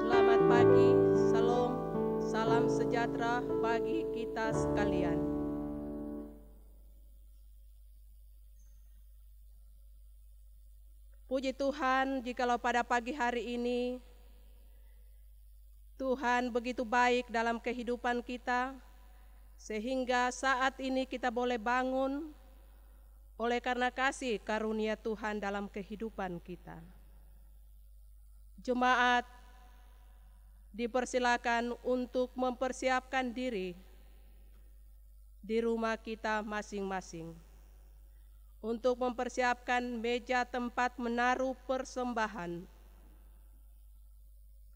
Selamat pagi, salam, salam sejahtera bagi kita sekalian. Puji Tuhan, jikalau pada pagi hari ini Tuhan begitu baik dalam kehidupan kita, sehingga saat ini kita boleh bangun oleh karena kasih karunia Tuhan dalam kehidupan kita. Jemaat dipersilakan untuk mempersiapkan diri di rumah kita masing-masing, untuk mempersiapkan meja tempat menaruh persembahan,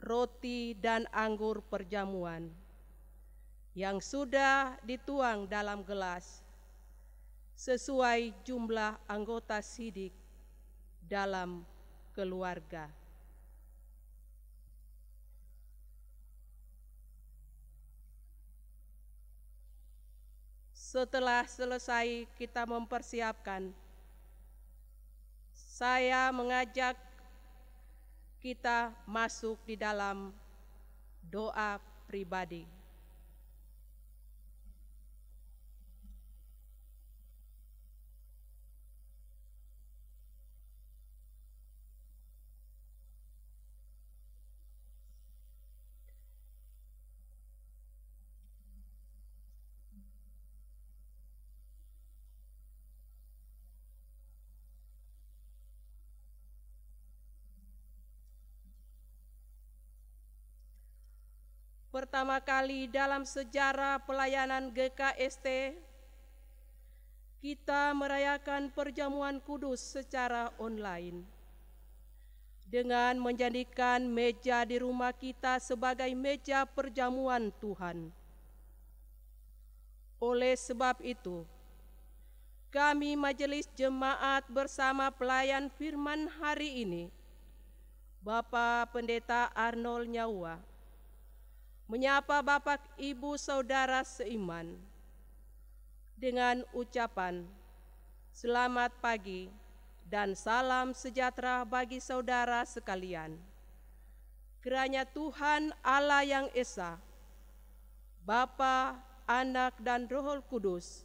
roti dan anggur perjamuan yang sudah dituang dalam gelas sesuai jumlah anggota sidik dalam keluarga. Setelah selesai kita mempersiapkan, saya mengajak kita masuk di dalam doa pribadi. Pertama kali dalam sejarah pelayanan GKST, kita merayakan perjamuan kudus secara online dengan menjadikan meja di rumah kita sebagai meja perjamuan Tuhan. Oleh sebab itu, kami Majelis Jemaat bersama pelayan firman hari ini, Bapak Pendeta Arnold Nyawa, menyapa Bapak Ibu Saudara seiman dengan ucapan selamat pagi dan salam sejahtera bagi saudara sekalian. Kiranya Tuhan Allah yang Esa, Bapa, Anak dan Roh Kudus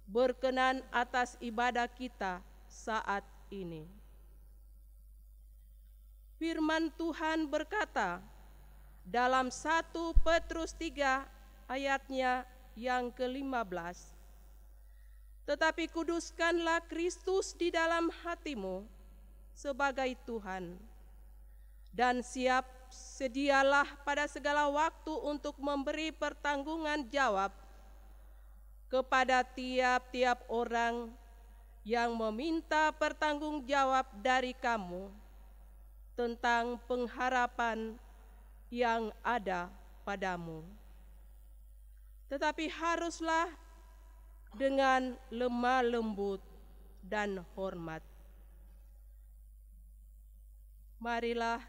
berkenan atas ibadah kita saat ini. Firman Tuhan berkata dalam 1 Petrus 3 ayatnya yang ke-15, tetapi kuduskanlah Kristus di dalam hatimu sebagai Tuhan, dan sedialah pada segala waktu untuk memberi pertanggungan jawab kepada tiap-tiap orang yang meminta pertanggung jawab dari kamu tentang pengharapan yang ada padamu. Tetapi haruslah dengan lemah lembut dan hormat. Marilah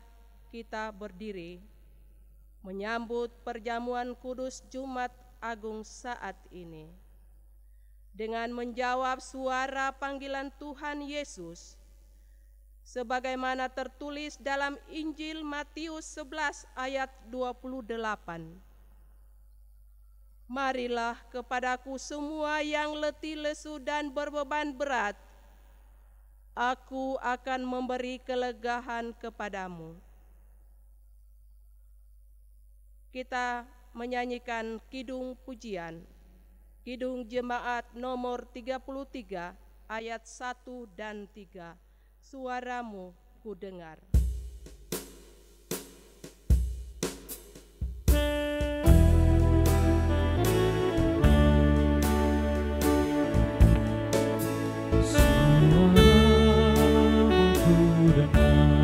kita berdiri menyambut perjamuan kudus Jumat Agung saat ini dengan menjawab suara panggilan Tuhan Yesus sebagaimana tertulis dalam Injil Matius 11 ayat 28. Marilah kepadaku semua yang letih lesu dan berbeban berat, aku akan memberi kelegaan kepadamu. Kita menyanyikan kidung pujian, kidung jemaat nomor 33 ayat 1 dan 3. Suaramu ku dengar. Suaramu ku dengar,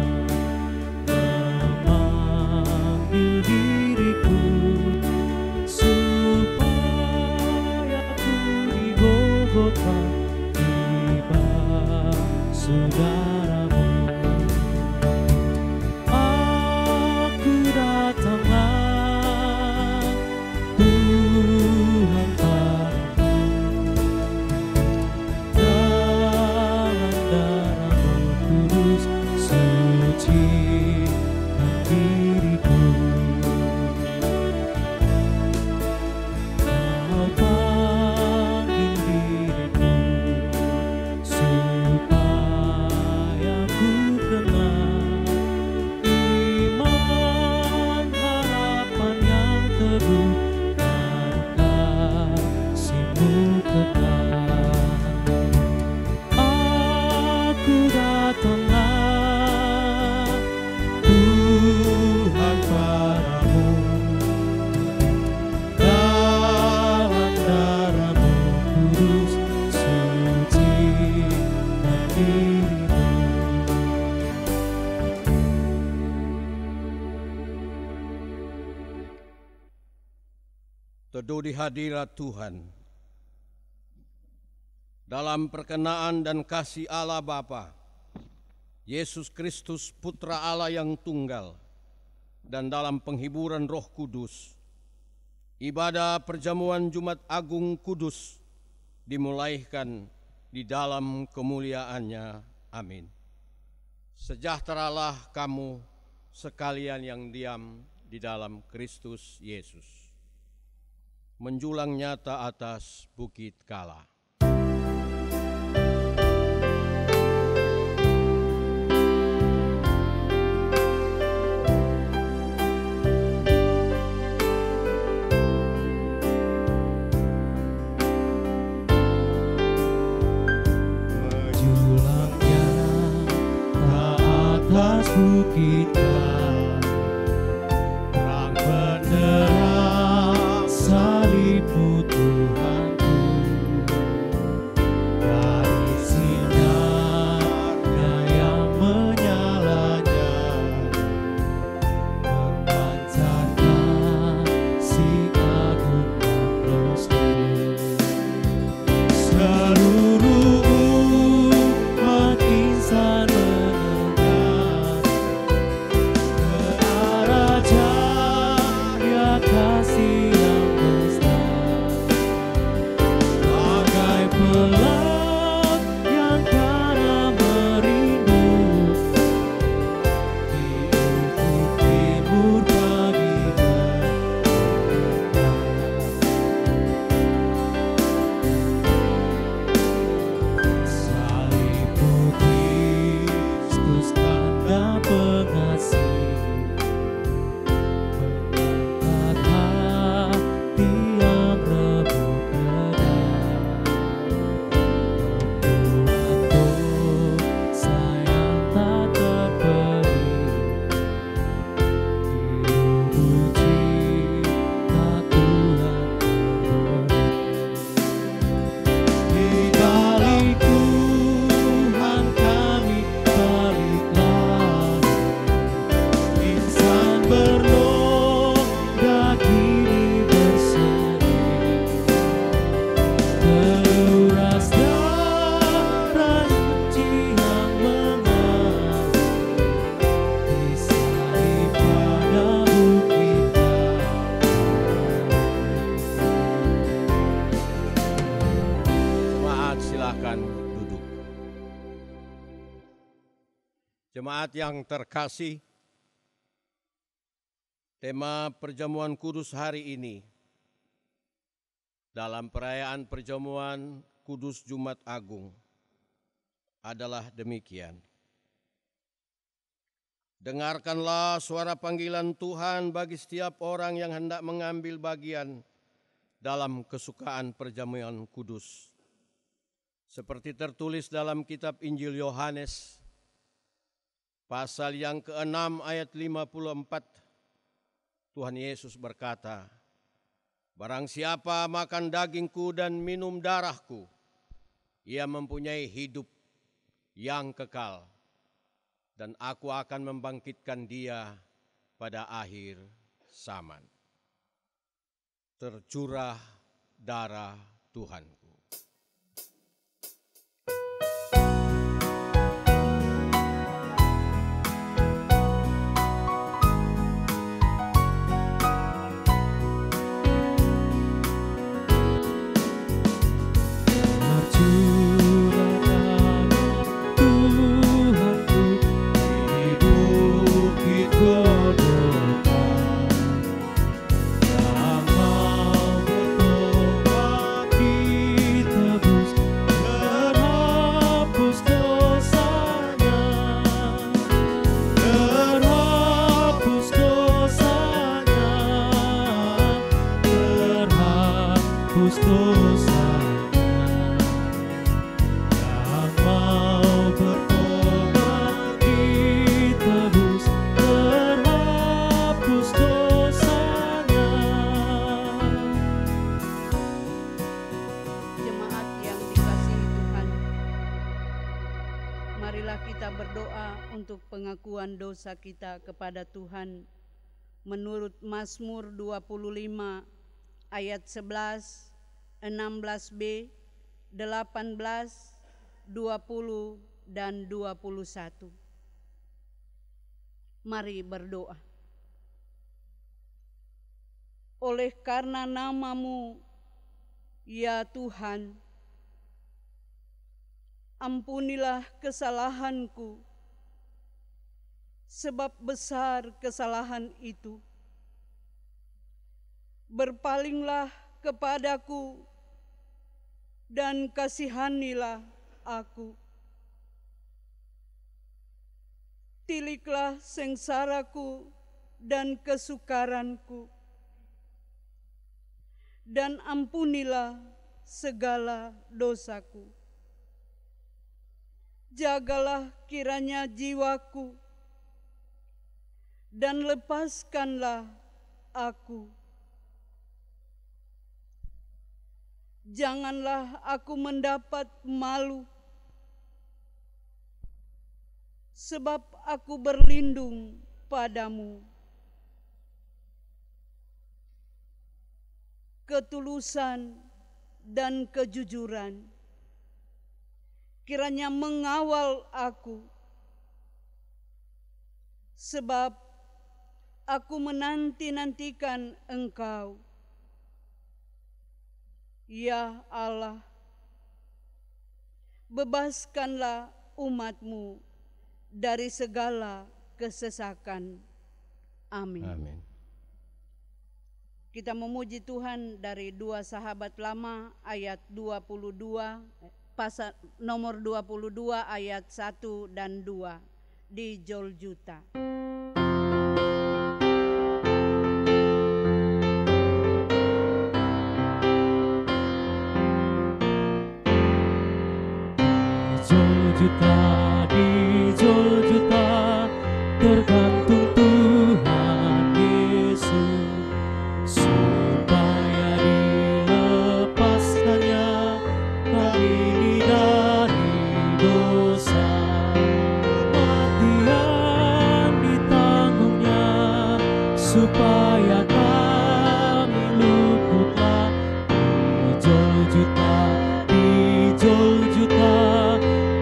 Teduh di hadirat Tuhan dalam perkenaan dan kasih Allah Bapa, Yesus Kristus Putra Allah yang tunggal, dan dalam penghiburan Roh Kudus, ibadah perjamuan Jumat Agung Kudus dimulaikan di dalam kemuliaannya. Amin. Sejahteralah kamu sekalian yang diam di dalam Kristus Yesus. Menjulang nyata atas Bukit Kala. Menjulangnya atas bukit Kala, terang benderang salib-Mu Tuhanku, dari sinarnya yang menyala-nyala, memancarkan kasih agung dan restu. Seluruh umat insan menengah ke arah cahaya kasih yang besar, bagai pelan yang karena merindu di ufuk timur pagi salib putih Kristus tanda pengasih, mengangkat hati yang remuk redam, membuat dosa yang tak terperi, hidup cinta Tuhan terberi. Di balik Tuhan kami balik lagi, insan berlomba kini berseri, teruras darah suci yang mengalir, disalib pada bukit Jemaat silakan duduk. Jemaat yang terkasih, tema perjamuan kudus hari ini dalam perayaan perjamuan kudus Jumat Agung adalah demikian. Dengarkanlah suara panggilan Tuhan bagi setiap orang yang hendak mengambil bagian dalam kesukaan perjamuan kudus. Seperti tertulis dalam kitab Injil Yohanes, pasal yang ke-6 ayat 54, Tuhan Yesus berkata, "Barang siapa makan dagingku dan minum darahku, ia mempunyai hidup yang kekal, dan aku akan membangkitkan dia pada akhir zaman." Tercurah darah Tuhanku. untuk pengakuan dosa kita kepada Tuhan menurut Mazmur 25 ayat 11, 16b, 18, 20, dan 21. Mari berdoa. Oleh karena nama-Mu, ya Tuhan, ampunilah kesalahanku, sebab besar kesalahan itu. Berpalinglah kepadaku dan kasihanilah aku. Tiliklah sengsaraku dan kesukaranku, dan ampunilah segala dosaku. Jagalah kiranya jiwaku, dan lepaskanlah aku. Janganlah aku mendapat malu, sebab aku berlindung padamu. Ketulusan dan kejujuran kiranya mengawal aku, sebab aku menanti-nantikan Engkau. Ya Allah, bebaskanlah umat-Mu dari segala kesesakan. Amin. Amin. Kita memuji Tuhan dari 2 Sahabat Lama ayat 22, pasal nomor 22 ayat 1 dan 2 di Joljuta. Di Joljuta tergantung Tuhan Yesus, supaya dilepaskannya kami ini dari dosa. Kematian ditanggungnya, supaya kami luputlah. Di Joljuta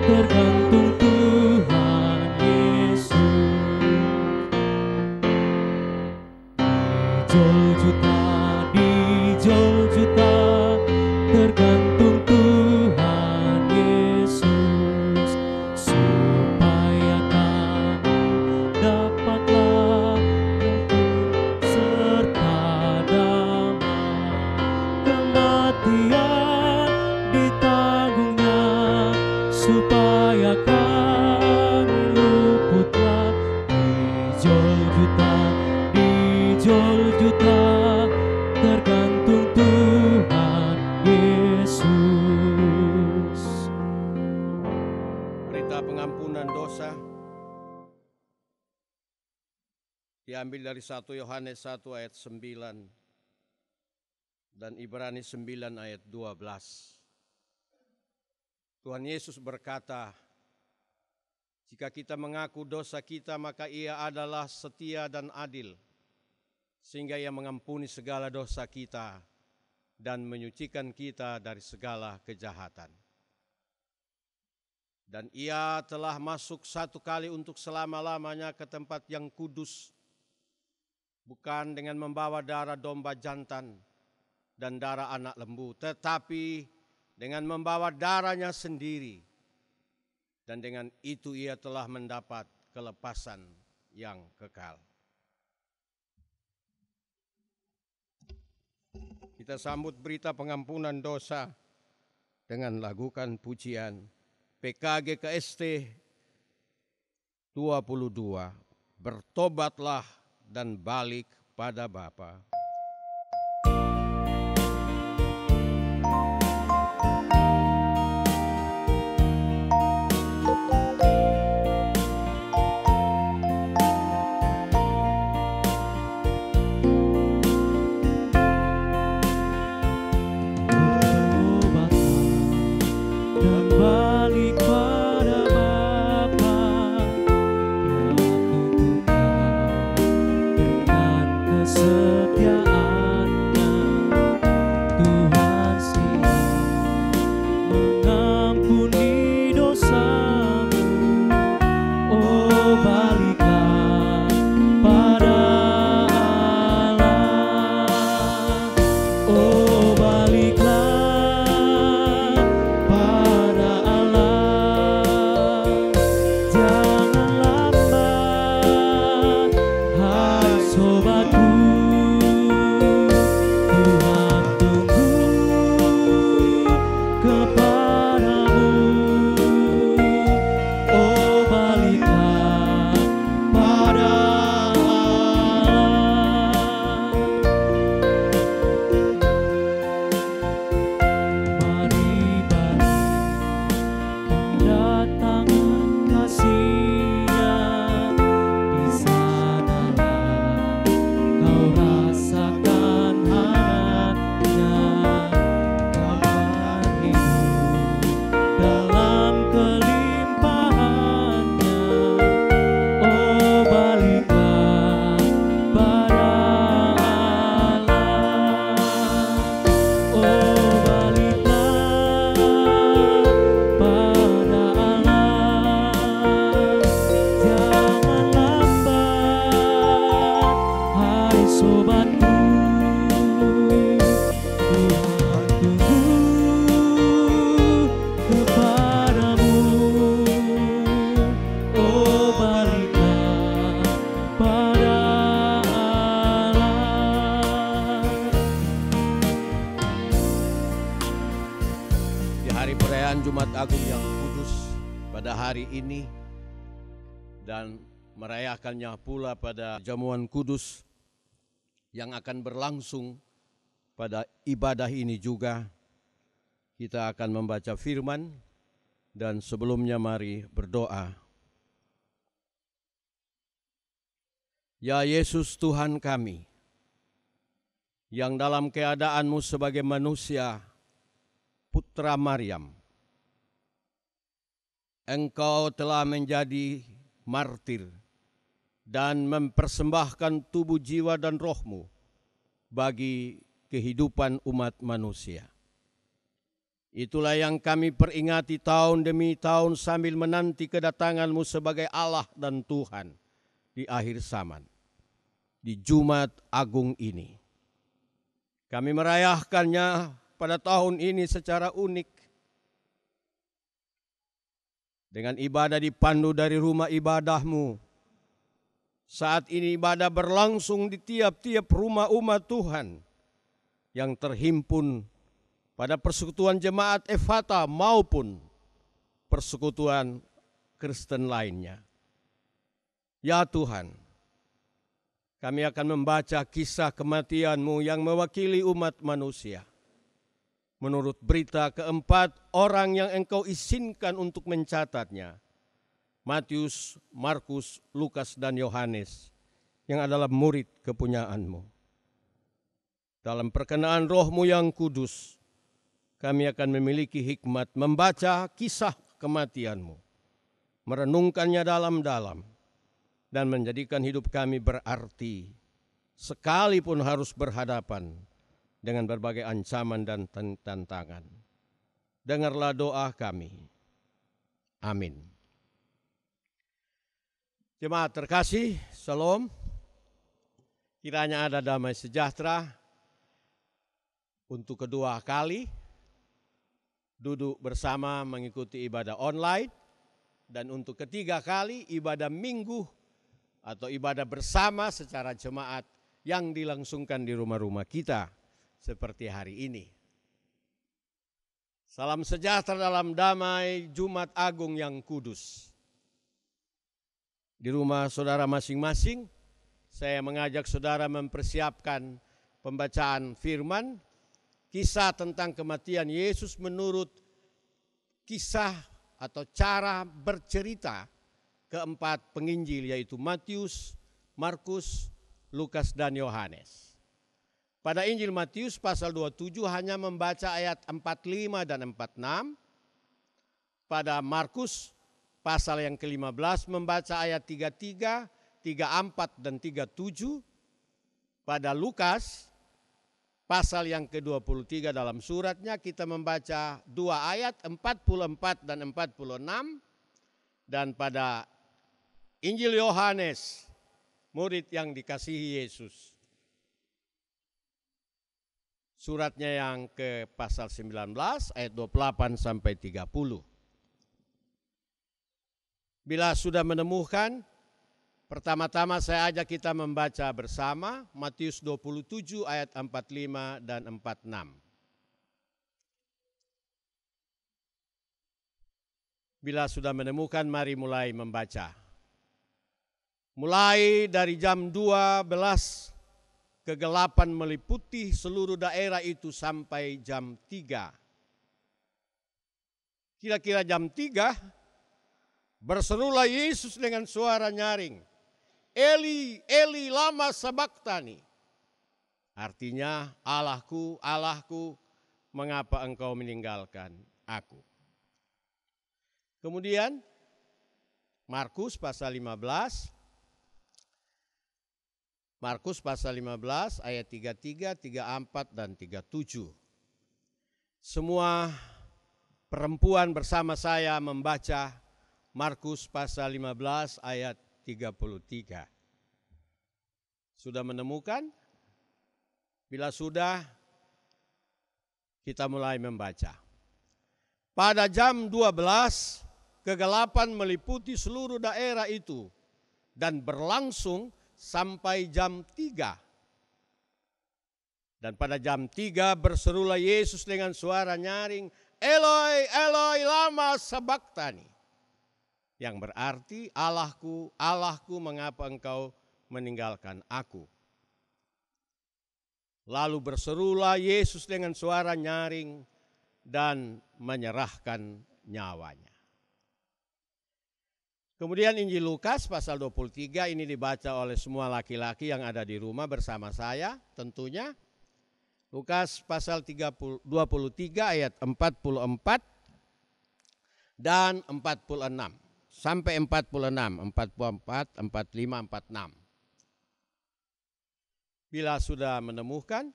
tergantung Tuhan Yesus. Di Joljuta tergantung Tuhan Yesus, supaya kami dapatlah serta damai. Kematian ditanggungnya, supaya kami luputlah. Di Joljuta tergantung Tuhan Yesus. Berita pengampunan dosa diambil dari 1 Yohanes 1 ayat 9 dan Ibrani 9 ayat 12. Tuhan Yesus berkata, jika kita mengaku dosa kita, maka Ia adalah setia dan adil, sehingga Ia mengampuni segala dosa kita dan menyucikan kita dari segala kejahatan. Dan Ia telah masuk satu kali untuk selama-lamanya ke tempat yang kudus, bukan dengan membawa darah domba jantan dan darah anak lembu, tetapi dengan membawa darahnya sendiri, dan dengan itu Ia telah mendapat kelepasan yang kekal. Kita sambut berita pengampunan dosa dengan lagukan pujian PKG KST 22, bertobatlah dan balik pada Bapa. Setia Agung yang kudus pada hari ini dan merayakannya pula pada jamuan kudus yang akan berlangsung pada ibadah ini juga. Kita akan membaca firman dan sebelumnya mari berdoa. Ya Yesus Tuhan kami, yang dalam keadaanmu sebagai manusia, putra Maryam, Engkau telah menjadi martir dan mempersembahkan tubuh, jiwa, dan rohmu bagi kehidupan umat manusia. Itulah yang kami peringati tahun demi tahun sambil menanti kedatangan-Mu sebagai Allah dan Tuhan di akhir zaman. Di Jumat Agung ini, kami merayakannya pada tahun ini secara unik, dengan ibadah dipandu dari rumah ibadah-Mu. Saat ini ibadah berlangsung di tiap-tiap rumah umat Tuhan yang terhimpun pada persekutuan jemaat Efata maupun persekutuan Kristen lainnya. Ya Tuhan, kami akan membaca kisah kematian-Mu yang mewakili umat manusia. Menurut berita keempat orang yang Engkau izinkan untuk mencatatnya, Matius, Markus, Lukas, dan Yohanes, yang adalah murid kepunyaan-Mu. Dalam perkenaan Roh-Mu yang kudus, kami akan memiliki hikmat membaca kisah kematian-Mu, merenungkannya dalam-dalam, dan menjadikan hidup kami berarti, sekalipun harus berhadapan dengan berbagai ancaman dan tantangan. Dengarlah doa kami. Amin. Jemaat terkasih, Shalom. Kiranya ada damai sejahtera untuk kedua kali duduk bersama mengikuti ibadah online, dan untuk ketiga kali ibadah minggu atau ibadah bersama secara jemaat yang dilangsungkan di rumah-rumah kita seperti hari ini. Salam sejahtera dalam damai Jumat Agung yang kudus. Di rumah saudara masing-masing, saya mengajak saudara mempersiapkan pembacaan firman, kisah tentang kematian Yesus menurut kisah atau cara bercerita keempat penginjil, yaitu Matius, Markus, Lukas, dan Yohanes. Pada Injil Matius pasal 27 hanya membaca ayat 45 dan 46. Pada Markus pasal yang ke-15 membaca ayat 33, 34, dan 37. Pada Lukas pasal yang ke-23 dalam suratnya kita membaca 2 ayat 44 dan 46. Dan pada Injil Yohanes, murid yang dikasihi Yesus, suratnya yang ke pasal 19 ayat 28 sampai 30. Bila sudah menemukan, pertama-tama saya ajak kita membaca bersama Matius 27 ayat 45 dan 46. Bila sudah menemukan, mari mulai membaca. Mulai dari jam 12 kegelapan meliputi seluruh daerah itu sampai jam 3. Kira-kira jam 3, berserulah Yesus dengan suara nyaring, Eli, Eli, lama sabachthani. Artinya, Allahku, Allahku, mengapa engkau meninggalkan aku? Kemudian, Markus pasal 15, Markus pasal 15 ayat 33, 34, dan 37. Semua perempuan bersama saya membaca Markus pasal 15 ayat 33. Sudah menemukan? Bila sudah, kita mulai membaca. Pada jam 12, kegelapan meliputi seluruh daerah itu dan berlangsung sampai jam 3. Dan pada jam 3 berserulah Yesus dengan suara nyaring, Eloi, Eloi, lama sabachthani. Yang berarti, Allahku, Allahku, mengapa engkau meninggalkan aku? Lalu berserulah Yesus dengan suara nyaring dan menyerahkan nyawanya. Kemudian Injil Lukas pasal 23 ini dibaca oleh semua laki-laki yang ada di rumah bersama saya tentunya. Lukas pasal 23 ayat 44 dan 46 sampai 46, 44, 45, 46. Bila sudah menemukan,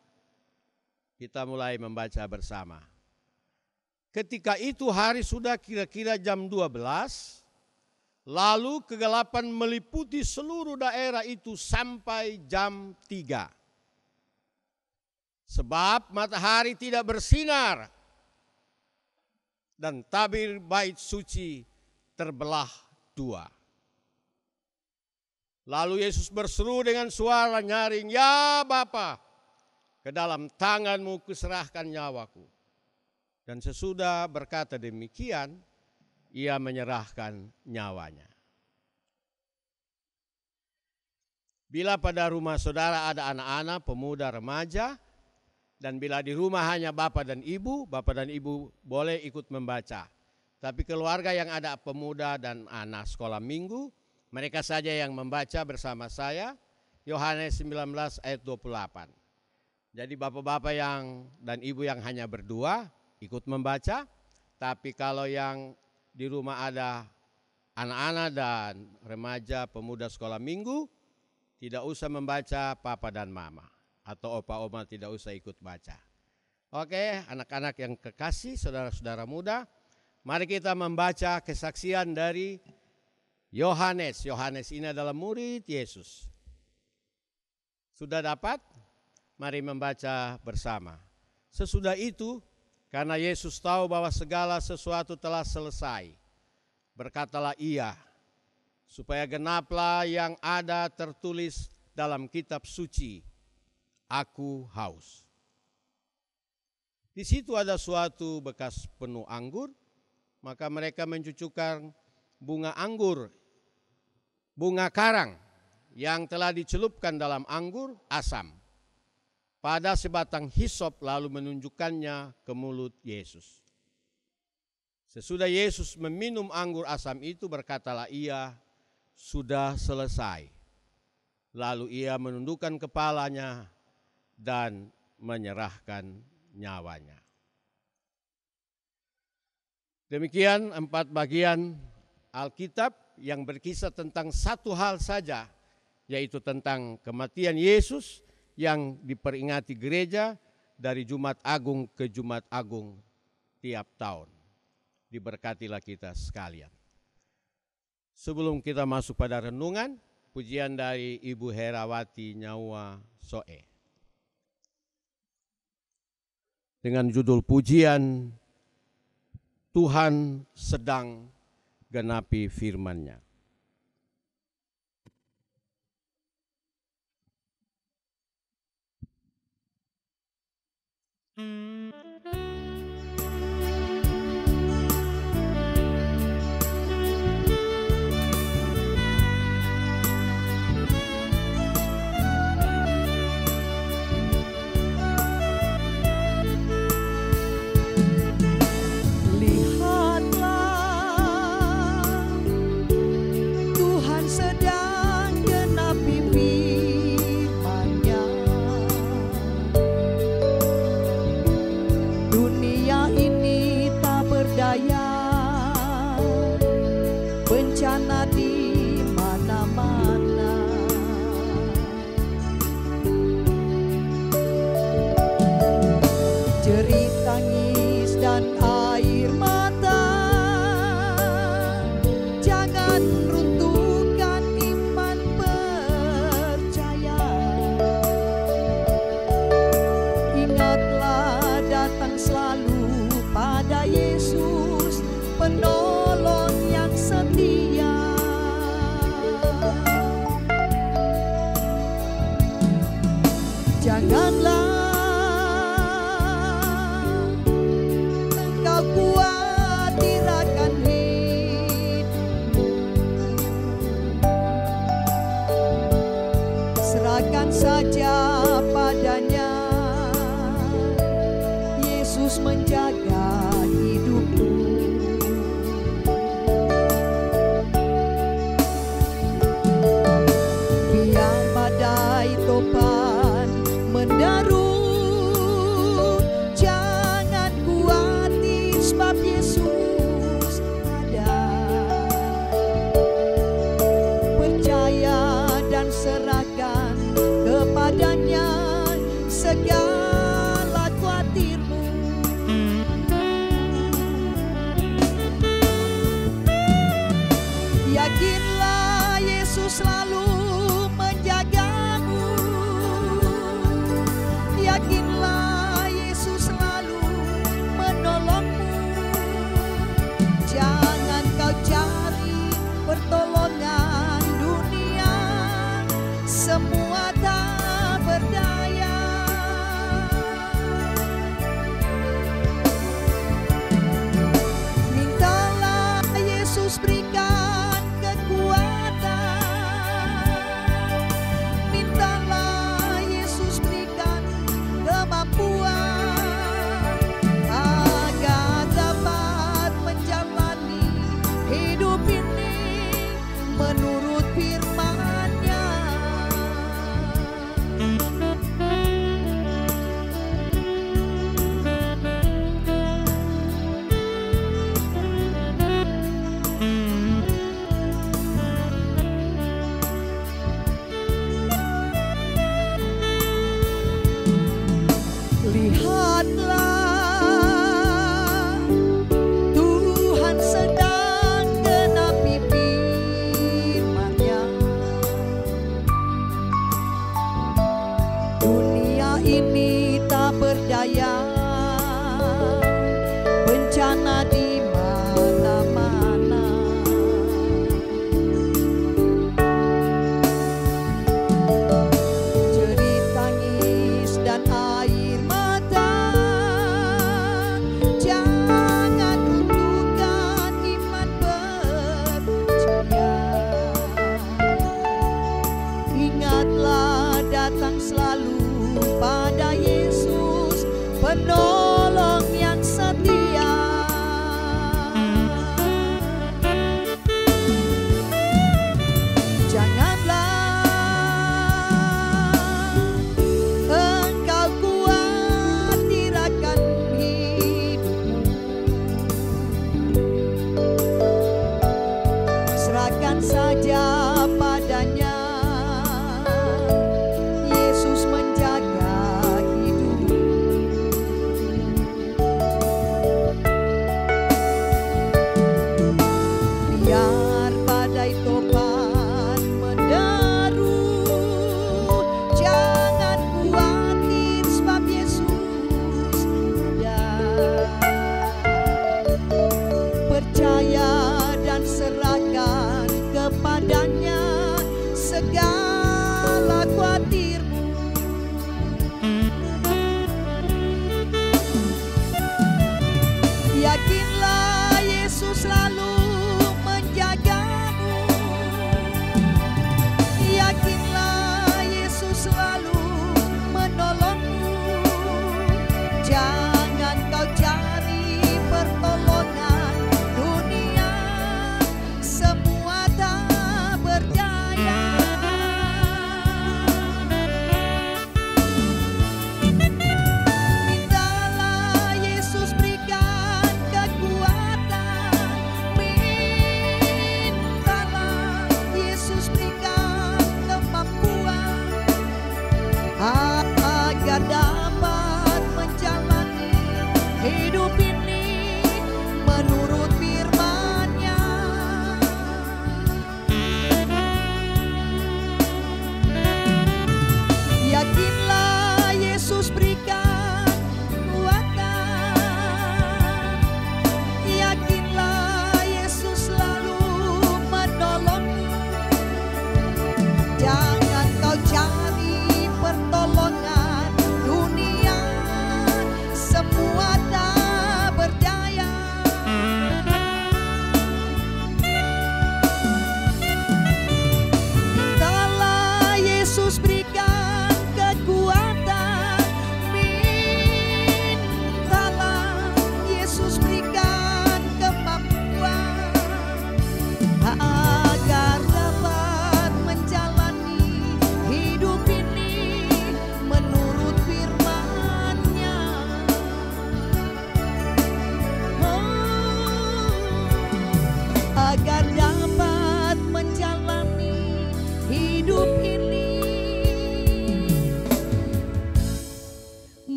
kita mulai membaca bersama. Ketika itu hari sudah kira-kira jam 12, lalu kegelapan meliputi seluruh daerah itu sampai jam 3. Sebab matahari tidak bersinar dan tabir bait suci terbelah 2. Lalu Yesus berseru dengan suara nyaring, "Ya Bapa, ke dalam tangan-Mu kuserahkan nyawaku." Dan sesudah berkata demikian, ia menyerahkan nyawanya. Bila pada rumah saudara ada anak-anak, pemuda, remaja, dan bila di rumah hanya bapak dan ibu boleh ikut membaca. Tapi keluarga yang ada pemuda dan anak sekolah minggu, mereka saja yang membaca bersama saya, Yohanes 19 ayat 28. Jadi bapak-bapak dan ibu yang hanya berdua ikut membaca, tapi kalau yang di rumah ada anak-anak dan remaja, pemuda sekolah minggu, tidak usah membaca papa dan mama. Atau opa-oma tidak usah ikut baca. Oke, anak-anak yang kekasih, saudara-saudara muda, mari kita membaca kesaksian dari Yohanes. Yohanes ini adalah murid Yesus. Sudah dapat? Mari membaca bersama. Sesudah itu, karena Yesus tahu bahwa segala sesuatu telah selesai, berkatalah ia, supaya genaplah yang ada tertulis dalam kitab suci, "Aku haus." Di situ ada suatu bekas penuh anggur, maka mereka mencucukkan bunga anggur, bunga karang yang telah dicelupkan dalam anggur asam pada sebatang hisop, lalu menunjukkannya ke mulut Yesus. Sesudah Yesus meminum anggur asam itu, berkatalah ia, "Sudah selesai." Lalu ia menundukkan kepalanya dan menyerahkan nyawanya. Demikian 4 bagian Alkitab yang berkisah tentang satu hal saja, yaitu tentang kematian Yesus yang diperingati gereja dari Jumat Agung ke Jumat Agung tiap tahun. Diberkatilah kita sekalian. Sebelum kita masuk pada renungan, pujian dari Ibu Herawati Nyawa Soe. Dengan judul pujian, Tuhan sedang genapi firman-Nya. Bencana di mana-mana, jerit tangis dan air mata, jangan runtuhkan iman percaya. Ingatlah datang selalu pada Yesus, penolong yang setia. Janganlah engkau serahkan saja padanya. Yesus menjaga hidupmu. Biar badai topan menderu, jangan khawatir sebab Yesus ada. Percaya dan serahkan kepadanya segala khawatirmu. Yakinlah Yesus selalu menjagamu. Yakinlah Yesus selalu menolongmu. Jangan kau cari pertolongan dunia, semua tak berdaya. Mintalah Yesus berikan kekuatan. Mintalah Yesus berikan kemampuan agar dapat menjalani hidup ini menurut firman-Nya. Lihatlah, Tuhan sedang genapi firman-Nya. Dunia ini tak berdaya, bencana di mana-mana. Jerit tangis dan air mata, jangan runtuhkan iman percaya. Ingatlah datang selalu pada Yesus, penolong yang setia. Janganlah engkau khawatir akan hidupmu. Serahkan saja padanya. Yesus menjaga hidupmu.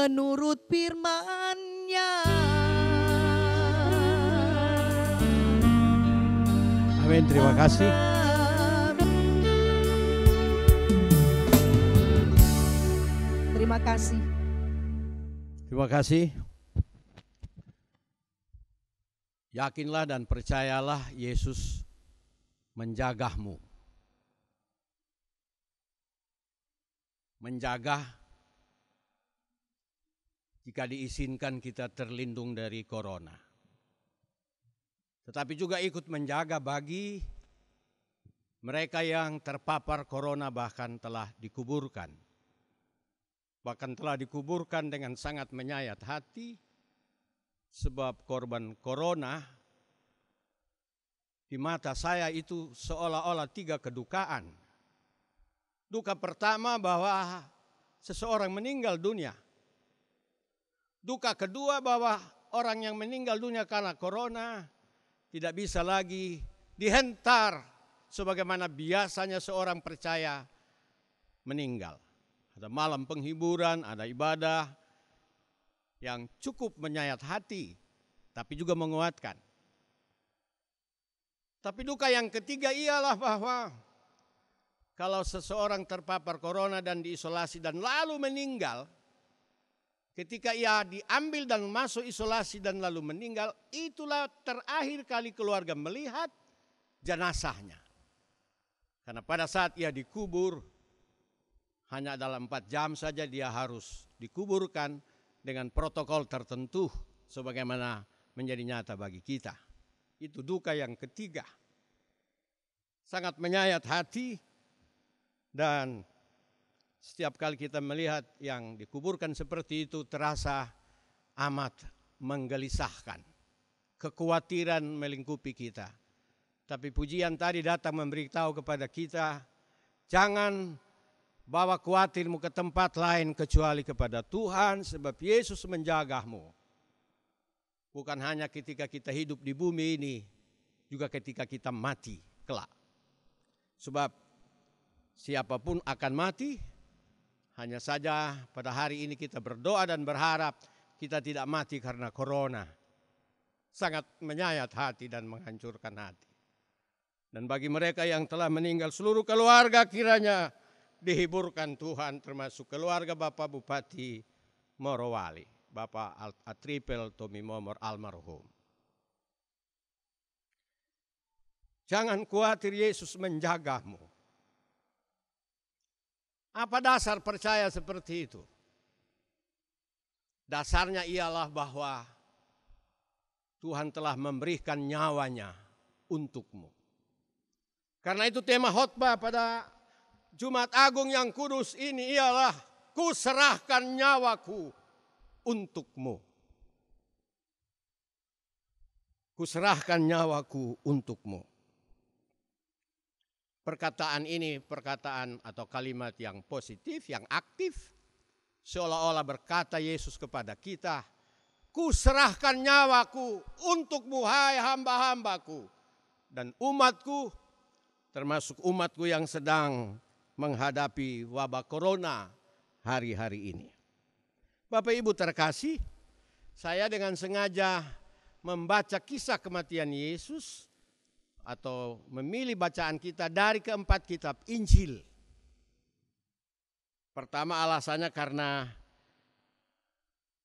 menurut firman-Nya. Amin, terima kasih. Terima kasih. Terima kasih. Yakinlah dan percayalah Yesus menjagamu. Menjaga jika diizinkan kita terlindung dari corona. Tetapi juga ikut menjaga bagi mereka yang terpapar corona bahkan telah dikuburkan. Bahkan telah dikuburkan dengan sangat menyayat hati sebab korban corona di mata saya itu seolah-olah 3 kedukaan. Duka pertama bahwa seseorang meninggal dunia. Duka kedua bahwa orang yang meninggal dunia karena corona tidak bisa lagi dihentar sebagaimana biasanya seorang percaya meninggal. Ada malam penghiburan, ada ibadah yang cukup menyayat hati, tapi juga menguatkan. Tapi duka yang ketiga ialah bahwa kalau seseorang terpapar corona dan diisolasi dan lalu meninggal, ketika ia diambil dan masuk isolasi dan lalu meninggal, itulah terakhir kali keluarga melihat jenazahnya. Karena pada saat ia dikubur, hanya dalam 4 jam saja dia harus dikuburkan dengan protokol tertentu sebagaimana menjadi nyata bagi kita. Itu duka yang ketiga. Sangat menyayat hati. Dan setiap kali kita melihat yang dikuburkan seperti itu terasa amat menggelisahkan. Kekhawatiran melingkupi kita. Tapi pujian tadi datang memberitahu kepada kita, jangan bawa khawatirmu ke tempat lain kecuali kepada Tuhan sebab Yesus menjagamu. Bukan hanya ketika kita hidup di bumi ini, juga ketika kita mati kelak. Sebab siapapun akan mati, hanya saja pada hari ini kita berdoa dan berharap kita tidak mati karena corona. Sangat menyayat hati dan menghancurkan hati. Dan bagi mereka yang telah meninggal seluruh keluarga kiranya dihiburkan Tuhan, termasuk keluarga Bapak Bupati Morowali, Bapak Atripel Tommy Momor almarhum. Jangan khawatir, Yesus menjagamu. Apa dasar percaya seperti itu? Dasarnya ialah bahwa Tuhan telah memberikan nyawanya untukmu. Karena itu tema khotbah pada Jumat Agung yang kudus ini ialah ku serahkan nyawaku untukmu. Ku serahkan nyawaku untukmu. Perkataan ini perkataan atau kalimat yang positif, yang aktif. Seolah-olah berkata Yesus kepada kita, ku serahkan nyawaku untukmu hai hamba-hambaku. Dan umatku, termasuk umatku yang sedang menghadapi wabah corona hari-hari ini. Bapak Ibu terkasih, saya dengan sengaja membaca kisah kematian Yesus atau memilih bacaan kita dari keempat kitab Injil. Pertama alasannya karena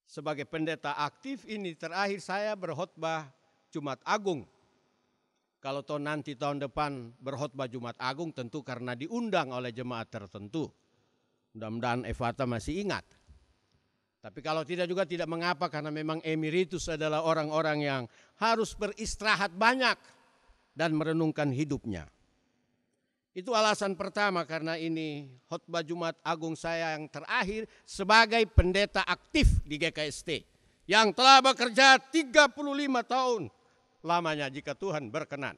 sebagai pendeta aktif ini terakhir saya berkhotbah Jumat Agung. Kalau nanti tahun depan berkhotbah Jumat Agung tentu karena diundang oleh jemaat tertentu. Mudah-mudahan Evata masih ingat. Tapi kalau tidak juga tidak mengapa karena memang emeritus adalah orang-orang yang harus beristirahat banyak dan merenungkan hidupnya. Itu alasan pertama karena ini khotbah Jumat Agung saya yang terakhir sebagai pendeta aktif di GKST. Yang telah bekerja 35 tahun lamanya jika Tuhan berkenan.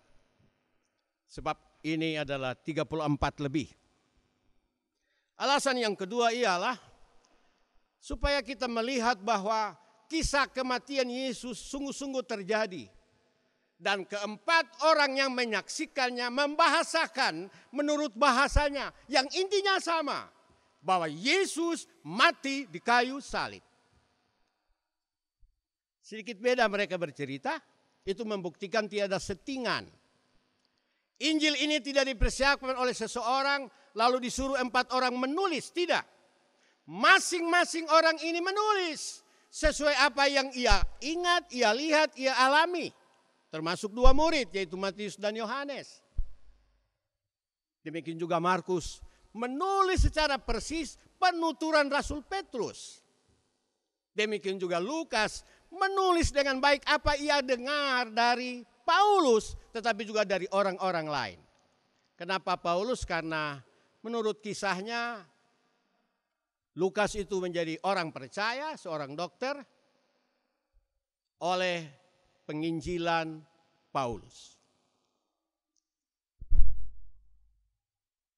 Sebab ini adalah 34 lebih. Alasan yang kedua ialah supaya kita melihat bahwa kisah kematian Yesus sungguh-sungguh terjadi. Dan keempat orang yang menyaksikannya membahasakan menurut bahasanya yang intinya sama. Bahwa Yesus mati di kayu salib. Sedikit beda mereka bercerita, itu membuktikan tiada settingan. Injil ini tidak dipersiapkan oleh seseorang, lalu disuruh 4 orang menulis, tidak. Masing-masing orang ini menulis sesuai apa yang ia ingat, ia lihat, ia alami. Termasuk 2 murid, yaitu Matius dan Yohanes. Demikian juga Markus menulis secara persis penuturan Rasul Petrus. Demikian juga Lukas menulis dengan baik apa ia dengar dari Paulus, tetapi juga dari orang-orang lain. Kenapa Paulus? Karena menurut kisahnya Lukas itu menjadi orang percaya, seorang dokter, oleh penginjilan Paulus.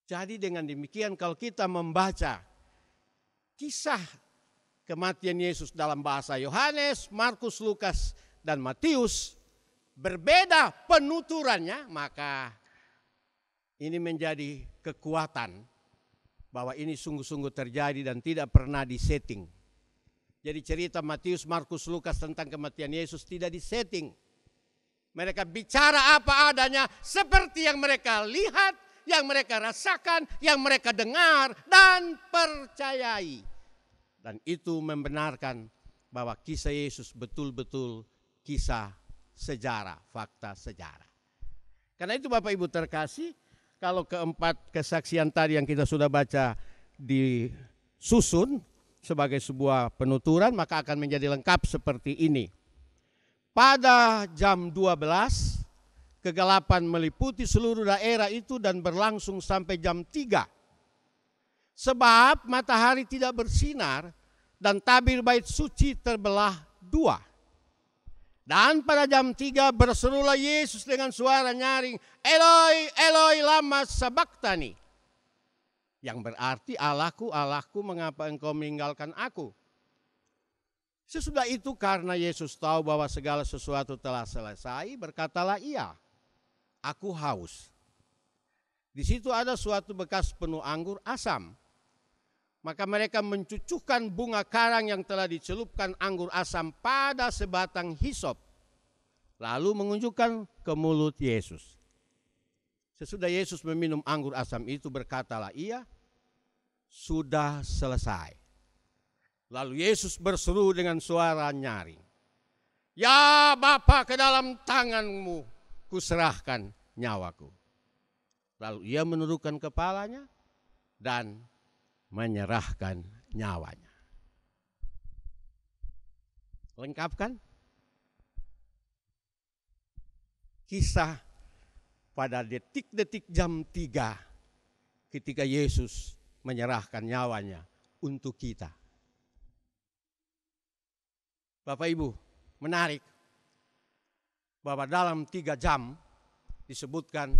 Jadi dengan demikian kalau kita membaca kisah kematian Yesus dalam bahasa Yohanes, Markus, Lukas, dan Matius, berbeda penuturannya, maka ini menjadi kekuatan bahwa ini sungguh-sungguh terjadi dan tidak pernah disetting. Jadi cerita Matius, Markus, Lukas tentang kematian Yesus tidak disetting. Mereka bicara apa adanya seperti yang mereka lihat, yang mereka rasakan, yang mereka dengar dan percayai. Dan itu membenarkan bahwa kisah Yesus betul-betul kisah sejarah, fakta sejarah. Karena itu Bapak Ibu terkasih, kalau keempat kesaksian tadi yang kita sudah baca disusun sebagai sebuah penuturan, maka akan menjadi lengkap seperti ini. Pada jam 12, kegelapan meliputi seluruh daerah itu dan berlangsung sampai jam 3. Sebab matahari tidak bersinar dan tabir bait suci terbelah 2. Dan pada jam 3 berserulah Yesus dengan suara nyaring, Eloi, Eloi, lama sabachthani. Yang berarti, Allahku, Allahku, mengapa engkau meninggalkan aku? Sesudah itu karena Yesus tahu bahwa segala sesuatu telah selesai, berkatalah ia, aku haus. Di situ ada suatu bekas penuh anggur asam. Maka mereka mencucukkan bunga karang yang telah dicelupkan anggur asam pada sebatang hisop, lalu mengunjukkan ke mulut Yesus. Sesudah Yesus meminum anggur asam itu, berkatalah ia, sudah selesai. Lalu Yesus berseru dengan suara nyaring, ya Bapa, ke dalam tanganmu kuserahkan nyawaku. Lalu ia menundukkan kepalanya dan menyerahkan nyawanya. Lengkap kan? Kisah pada detik-detik jam 3 ketika Yesus menyerahkan nyawanya untuk kita. Bapak Ibu, menarik bahwa dalam 3 jam disebutkan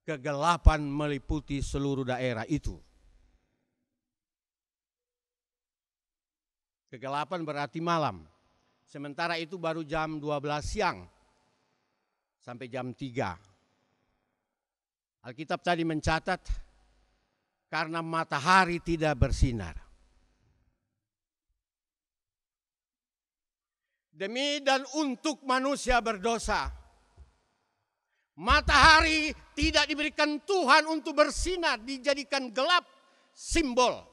kegelapan meliputi seluruh daerah itu. Kegelapan berarti malam. Sementara itu baru jam 12 siang sampai jam 3. Alkitab tadi mencatat karena matahari tidak bersinar. Demi dan untuk manusia berdosa, matahari tidak diberikan Tuhan untuk bersinar, dijadikan gelap, simbol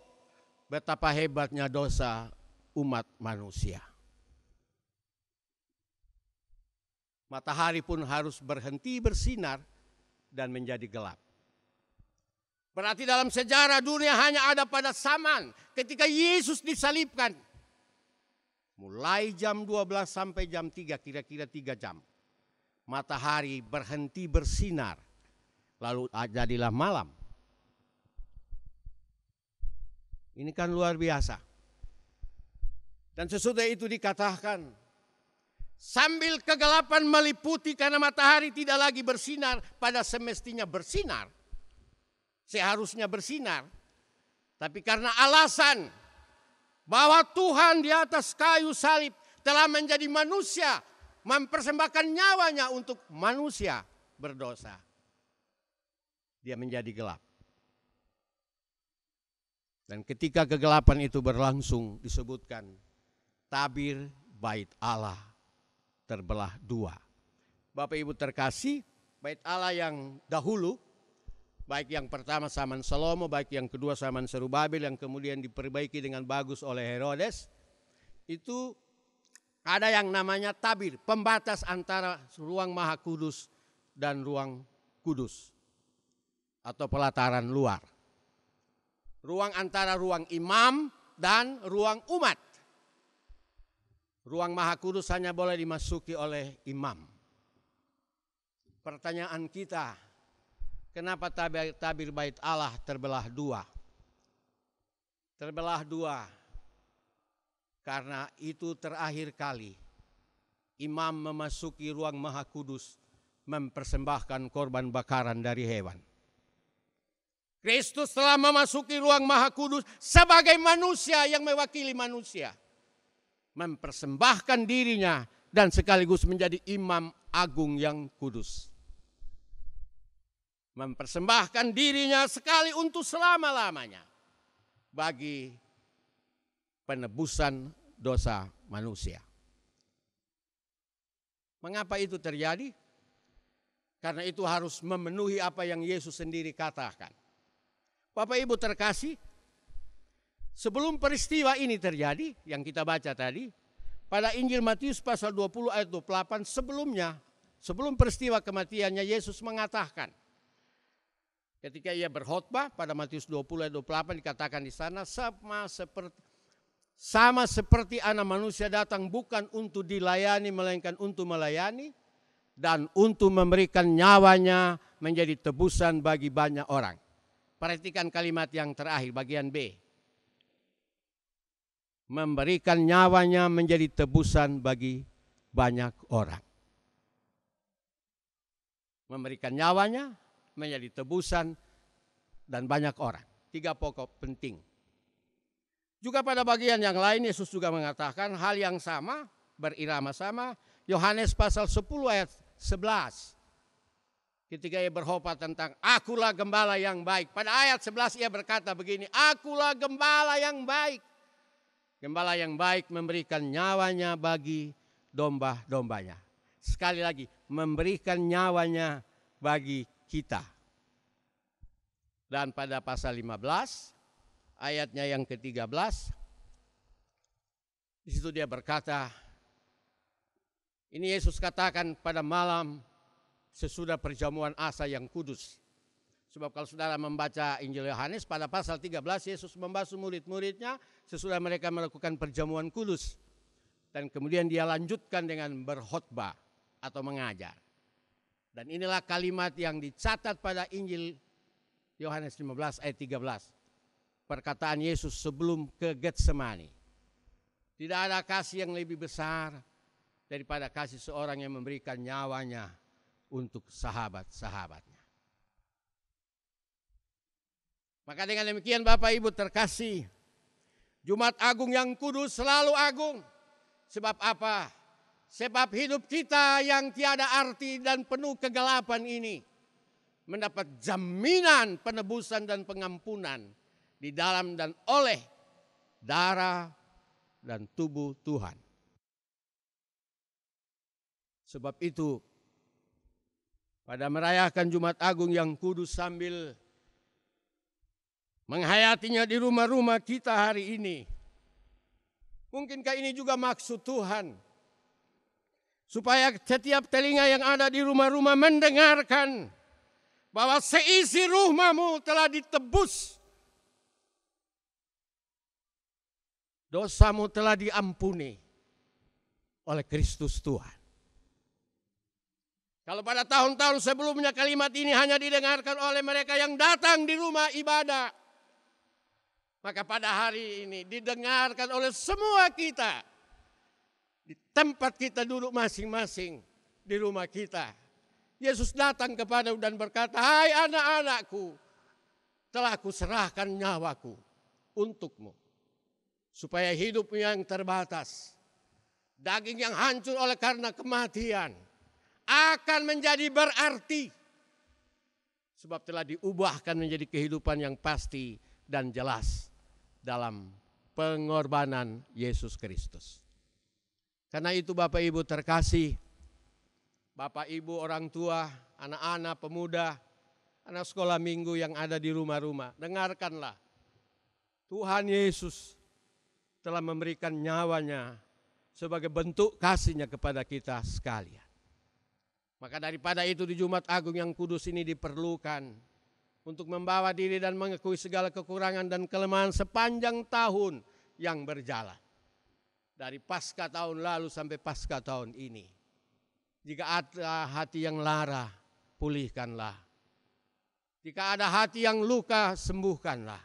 betapa hebatnya dosa umat manusia. Matahari pun harus berhenti bersinar dan menjadi gelap. Berarti dalam sejarah dunia hanya ada pada zaman ketika Yesus disalibkan. Mulai jam 12 sampai jam 3, kira-kira 3 jam. Matahari berhenti bersinar, lalu jadilah malam. Ini kan luar biasa. Dan sesudah itu dikatakan, sambil kegelapan meliputi karena matahari tidak lagi bersinar, pada semestinya bersinar, seharusnya bersinar. Tapi karena alasan bahwa Tuhan di atas kayu salib telah menjadi manusia, mempersembahkan nyawanya untuk manusia berdosa, dia menjadi gelap. Dan ketika kegelapan itu berlangsung, disebutkan tabir bait Allah terbelah dua. Bapak Ibu terkasih, bait Allah yang dahulu, baik yang pertama zaman Salomo, baik yang kedua zaman Zerubabel yang kemudian diperbaiki dengan bagus oleh Herodes, itu ada yang namanya tabir, pembatas antara ruang Maha Kudus dan ruang kudus atau pelataran luar. Ruang antara ruang imam dan ruang umat. Ruang Maha Kudus hanya boleh dimasuki oleh imam. Pertanyaan kita, kenapa tabir bait Allah terbelah dua? Terbelah dua karena itu terakhir kali imam memasuki ruang Maha Kudus mempersembahkan korban bakaran dari hewan. Kristus telah memasuki ruang Maha Kudus sebagai manusia yang mewakili manusia. Mempersembahkan dirinya dan sekaligus menjadi imam agung yang kudus. Mempersembahkan dirinya sekali untuk selama-lamanya bagi penebusan dosa manusia. Mengapa itu terjadi? Karena itu harus memenuhi apa yang Yesus sendiri katakan. Bapak Ibu terkasih, sebelum peristiwa ini terjadi yang kita baca tadi, pada Injil Matius pasal 20 ayat 28 sebelumnya, sebelum peristiwa kematiannya Yesus mengatakan, ketika ia berkhotbah pada Matius 20 ayat 28 dikatakan di sana, sama seperti Anak Manusia datang bukan untuk dilayani melainkan untuk melayani dan untuk memberikan nyawanya menjadi tebusan bagi banyak orang. Perhatikan kalimat yang terakhir bagian B. Memberikan nyawanya menjadi tebusan bagi banyak orang. Memberikan nyawanya menjadi tebusan dan banyak orang. 3 pokok penting. Juga pada bagian yang lain Yesus juga mengatakan hal yang sama, berirama sama. Yohanes pasal 10 ayat 11. Ketika ia berkhotbah tentang akulah gembala yang baik. Pada ayat 11 ia berkata begini, akulah gembala yang baik. Gembala yang baik memberikan nyawanya bagi domba-dombanya. Sekali lagi, memberikan nyawanya bagi kita. Dan pada pasal 15, ayatnya yang ke-13, di situ dia berkata, ini Yesus katakan pada malam sesudah perjamuan Asa yang kudus. Sebab kalau saudara membaca Injil Yohanes pada pasal 13 Yesus membasuh murid-muridnya sesudah mereka melakukan perjamuan kudus. Dan kemudian dia lanjutkan dengan berkhotbah atau mengajar. Dan inilah kalimat yang dicatat pada Injil Yohanes 15 ayat 13. Perkataan Yesus sebelum ke Getsemani. Tidak ada kasih yang lebih besar daripada kasih seorang yang memberikan nyawanya untuk sahabat-sahabatnya. Maka dengan demikian Bapak Ibu terkasih, Jumat Agung yang kudus selalu agung. Sebab apa? Sebab hidup kita yang tiada arti dan penuh kegelapan ini mendapat jaminan penebusan dan pengampunan di dalam dan oleh darah dan tubuh Tuhan. Sebab itu pada merayakan Jumat Agung yang kudus sambil menghayatinya di rumah-rumah kita hari ini. Mungkinkah ini juga maksud Tuhan? Supaya setiap telinga yang ada di rumah-rumah mendengarkan bahwa seisi rumahmu telah ditebus. Dosamu telah diampuni oleh Kristus Tuhan. Kalau pada tahun-tahun sebelumnya kalimat ini hanya didengarkan oleh mereka yang datang di rumah ibadah, maka pada hari ini didengarkan oleh semua kita. Di tempat kita duduk masing-masing di rumah kita. Yesus datang kepada dan berkata, hai anak-anakku, telah kuserahkan nyawaku untukmu. Supaya hidupmu yang terbatas, daging yang hancur oleh karena kematian, akan menjadi berarti. Sebab telah diubahkan menjadi kehidupan yang pasti dan jelas dalam pengorbanan Yesus Kristus. Karena itu Bapak Ibu terkasih, Bapak Ibu orang tua, anak-anak, pemuda, anak sekolah minggu yang ada di rumah-rumah, dengarkanlah. Tuhan Yesus telah memberikan nyawanya sebagai bentuk kasihnya kepada kita sekalian. Maka daripada itu di Jumat Agung yang kudus ini diperlukan untuk membawa diri dan mengakui segala kekurangan dan kelemahan sepanjang tahun yang berjalan. Dari pasca tahun lalu sampai pasca tahun ini. Jika ada hati yang lara, pulihkanlah. Jika ada hati yang luka, sembuhkanlah.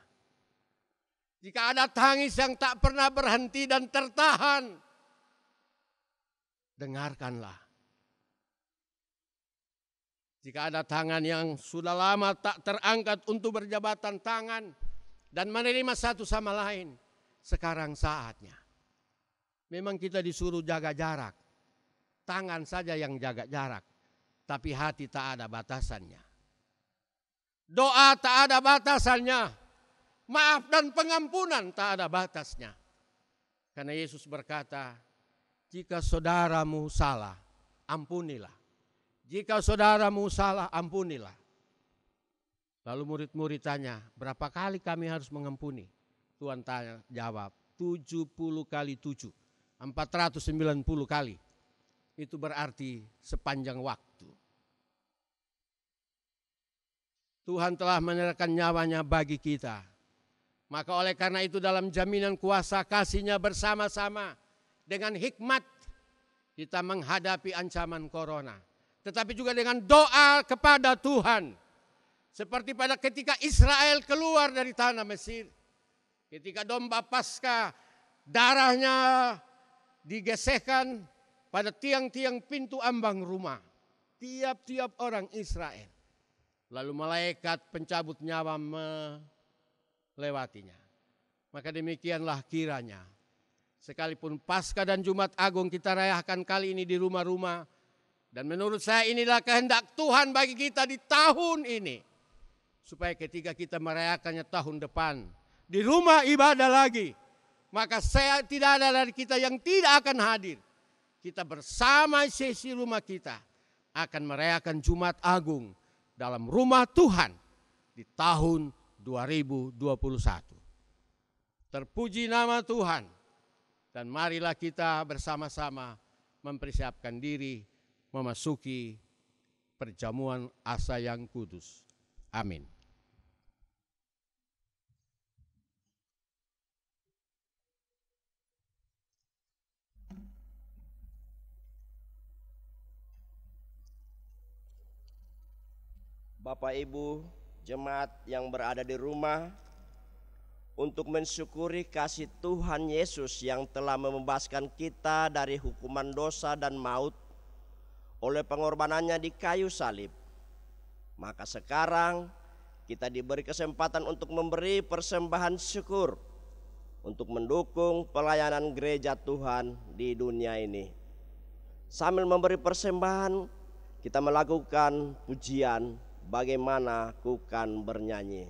Jika ada tangis yang tak pernah berhenti dan tertahan, dengarkanlah. Jika ada tangan yang sudah lama tak terangkat untuk berjabatan tangan dan menerima satu sama lain, sekarang saatnya. Memang kita disuruh jaga jarak. Tangan saja yang jaga jarak, tapi hati tak ada batasannya. Doa tak ada batasannya. Maaf dan pengampunan tak ada batasnya. Karena Yesus berkata, jika saudaramu salah, ampunilah. Jika saudaramu salah, ampunilah. Lalu murid-murid tanya, berapa kali kami harus mengampuni? Tuhan jawab, 70 kali 7. 490 kali. Itu berarti sepanjang waktu. Tuhan telah menyerahkan nyawanya bagi kita. Maka oleh karena itu dalam jaminan kuasa kasih-Nya bersama-sama dengan hikmat kita menghadapi ancaman corona. Tetapi juga dengan doa kepada Tuhan. Seperti pada ketika Israel keluar dari tanah Mesir. Ketika domba Paskah darahnya digesekkan pada tiang-tiang pintu ambang rumah. Tiap-tiap orang Israel. Lalu malaikat pencabut nyawa melewatinya. Maka demikianlah kiranya. Sekalipun Paskah dan Jumat Agung kita rayakan kali ini di rumah-rumah. Dan menurut saya inilah kehendak Tuhan bagi kita di tahun ini. Supaya ketika kita merayakannya tahun depan. Di rumah ibadah lagi. Maka saya tidak ada dari kita yang tidak akan hadir. Kita bersama sesi rumah kita akan merayakan Jumat Agung dalam rumah Tuhan di tahun 2021. Terpuji nama Tuhan dan marilah kita bersama-sama mempersiapkan diri memasuki perjamuan asa yang kudus. Amin. Bapak Ibu jemaat yang berada di rumah, untuk mensyukuri kasih Tuhan Yesus yang telah membebaskan kita dari hukuman dosa dan maut oleh pengorbanannya di kayu salib. Maka sekarang kita diberi kesempatan untuk memberi persembahan syukur untuk mendukung pelayanan gereja Tuhan di dunia ini. Sambil memberi persembahan, kita melakukan pujian Bagaimana Ku Kan Bernyanyi.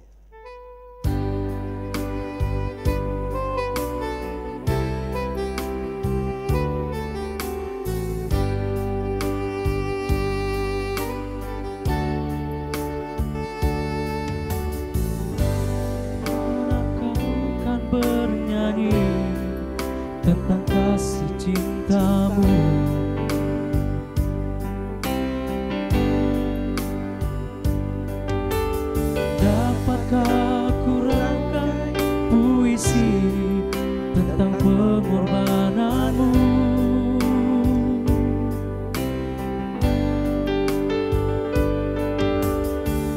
Kan bernyanyi tentang kasih cinta-Mu. Dapatkah ku rangkai puisi tentang pengorbanan-Mu?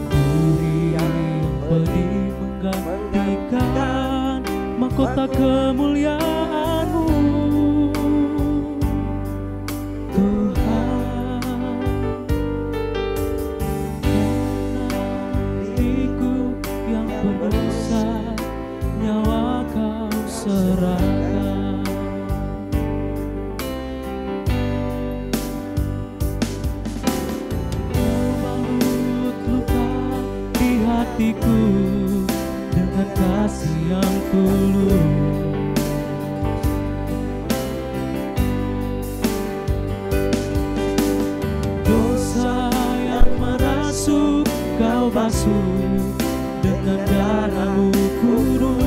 Duri yang pedih menggantikan mahkota kemuliaan-Mu, Tuhan. Diriku yang berdosa, nyawa Kau serahkan. Membalut luka di hatiku dengan kasih yang tulus. masuk dengan darah-Mu kudus.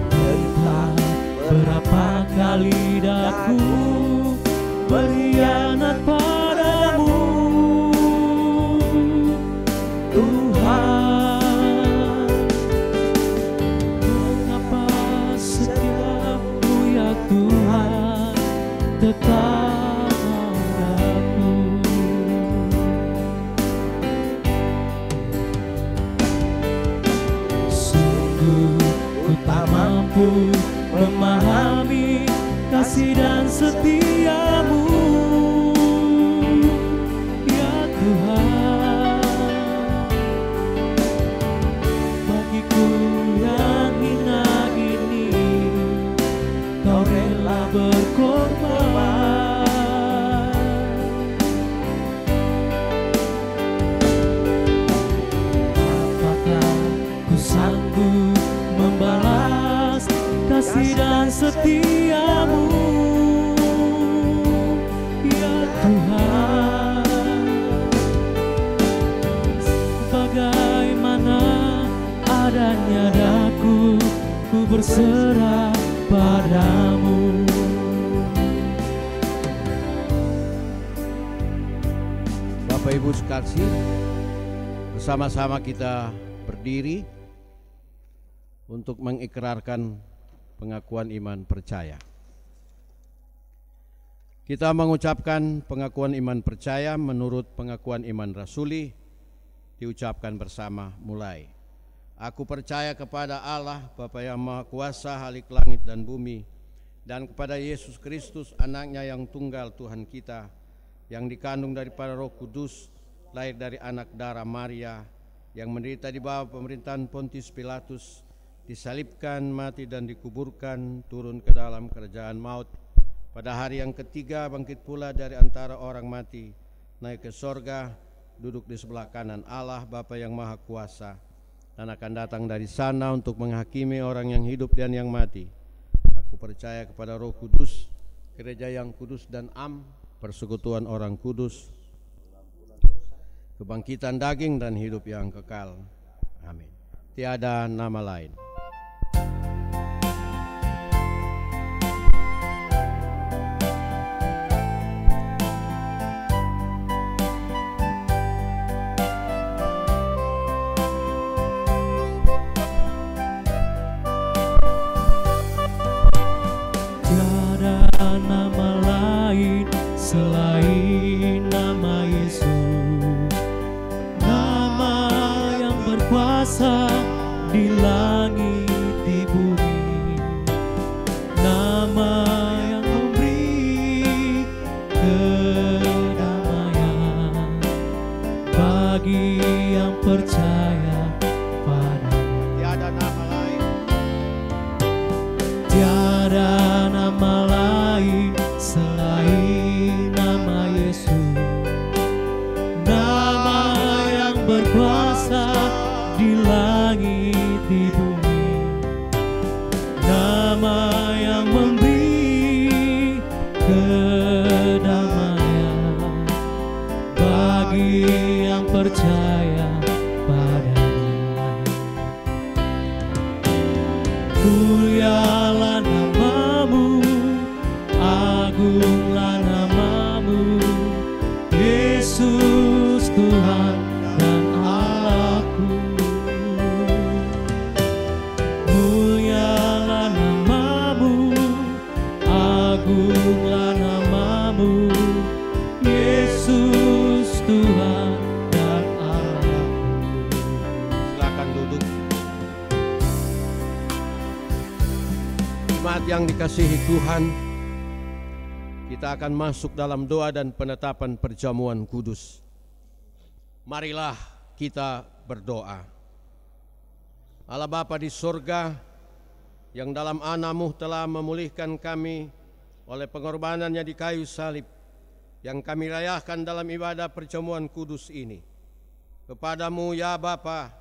Entah berapa kali daku berkhianat padamu, Tuhan. Mengapa setiap-Mu ya Tuhan tetap padaku? Sungguh ku tak mampu memahami kasih dan setia-Mu, ya Tuhan. Bagiku yang hina ini, Kau rela berkorban. Apakah ku sanggup membalas kasih dan setia-Mu, ya Tuhan? Bagaimana adanya daku, ku berserah padamu. Bapak Ibu sekalian, bersama-sama kita berdiri untuk mengikrarkan pengakuan iman percaya. Kita mengucapkan pengakuan iman percaya menurut pengakuan iman rasuli, diucapkan bersama mulai. Aku percaya kepada Allah, Bapa yang Maha Kuasa, Khalik langit dan bumi, dan kepada Yesus Kristus, anaknya yang tunggal Tuhan kita, yang dikandung daripada Roh Kudus, lahir dari anak darah Maria, yang menderita di bawah pemerintahan Pontius Pilatus, disalibkan, mati dan dikuburkan, turun ke dalam kerajaan maut. Pada hari yang ketiga bangkit pula dari antara orang mati, naik ke sorga, duduk di sebelah kanan Allah Bapa yang Maha Kuasa, dan akan datang dari sana untuk menghakimi orang yang hidup dan yang mati. Aku percaya kepada Roh Kudus, gereja yang kudus dan am, persekutuan orang kudus, kebangkitan daging dan hidup yang kekal. Amin. Tiada nama lain. Nama lain selain nama Yesus, nama yang berkuasa di langit di bumi, nama yang memberi kedamaian bagi yang percaya padanya. Tiada nama lain. Tiada nama lain selain nama Yesus, nama yang berkuasa di langit di bumi, nama yang memberi kedamaian bagi yang percaya padanya. Mulialah nama-Mu, agunglah nama-Mu, Yesus Tuhan dan Allahku. Mulialah nama-Mu, agunglah nama-Mu, Yesus Tuhan dan Allahku. Silakan duduk. Jemaat yang dikasihi Tuhan, kita akan masuk dalam doa dan penetapan perjamuan kudus. Marilah kita berdoa. Allah Bapa di sorga, yang dalam Anak-Mu telah memulihkan kami oleh pengorbanannya di kayu salib, yang kami rayakan dalam ibadah perjamuan kudus ini. Kepadamu ya Bapa,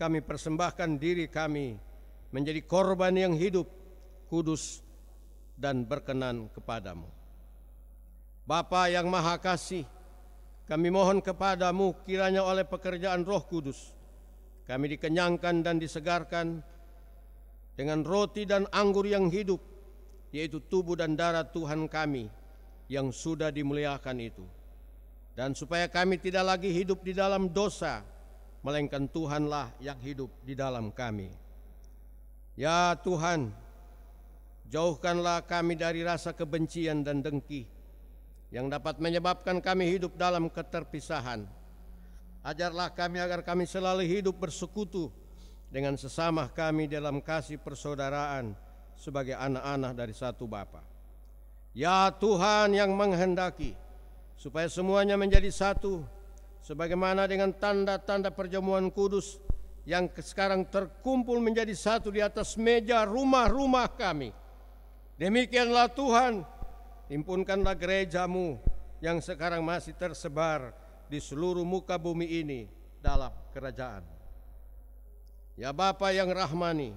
kami persembahkan diri kami menjadi korban yang hidup, kudus, dan berkenan kepadamu. Bapa yang Maha Kasih, kami mohon kepadamu kiranya oleh pekerjaan Roh Kudus kami dikenyangkan dan disegarkan dengan roti dan anggur yang hidup, yaitu tubuh dan darah Tuhan kami yang sudah dimuliakan itu. Dan supaya kami tidak lagi hidup di dalam dosa, melainkan Tuhanlah yang hidup di dalam kami. Ya Tuhan, jauhkanlah kami dari rasa kebencian dan dengki yang dapat menyebabkan kami hidup dalam keterpisahan. Ajarlah kami agar kami selalu hidup bersekutu dengan sesama kami dalam kasih persaudaraan sebagai anak-anak dari satu Bapa. Ya Tuhan yang menghendaki supaya semuanya menjadi satu, sebagaimana dengan tanda-tanda perjamuan kudus yang sekarang terkumpul menjadi satu di atas meja rumah-rumah kami. Demikianlah Tuhan, himpunkanlah gerejamu yang sekarang masih tersebar di seluruh muka bumi ini dalam kerajaan. Ya Bapa yang rahmani,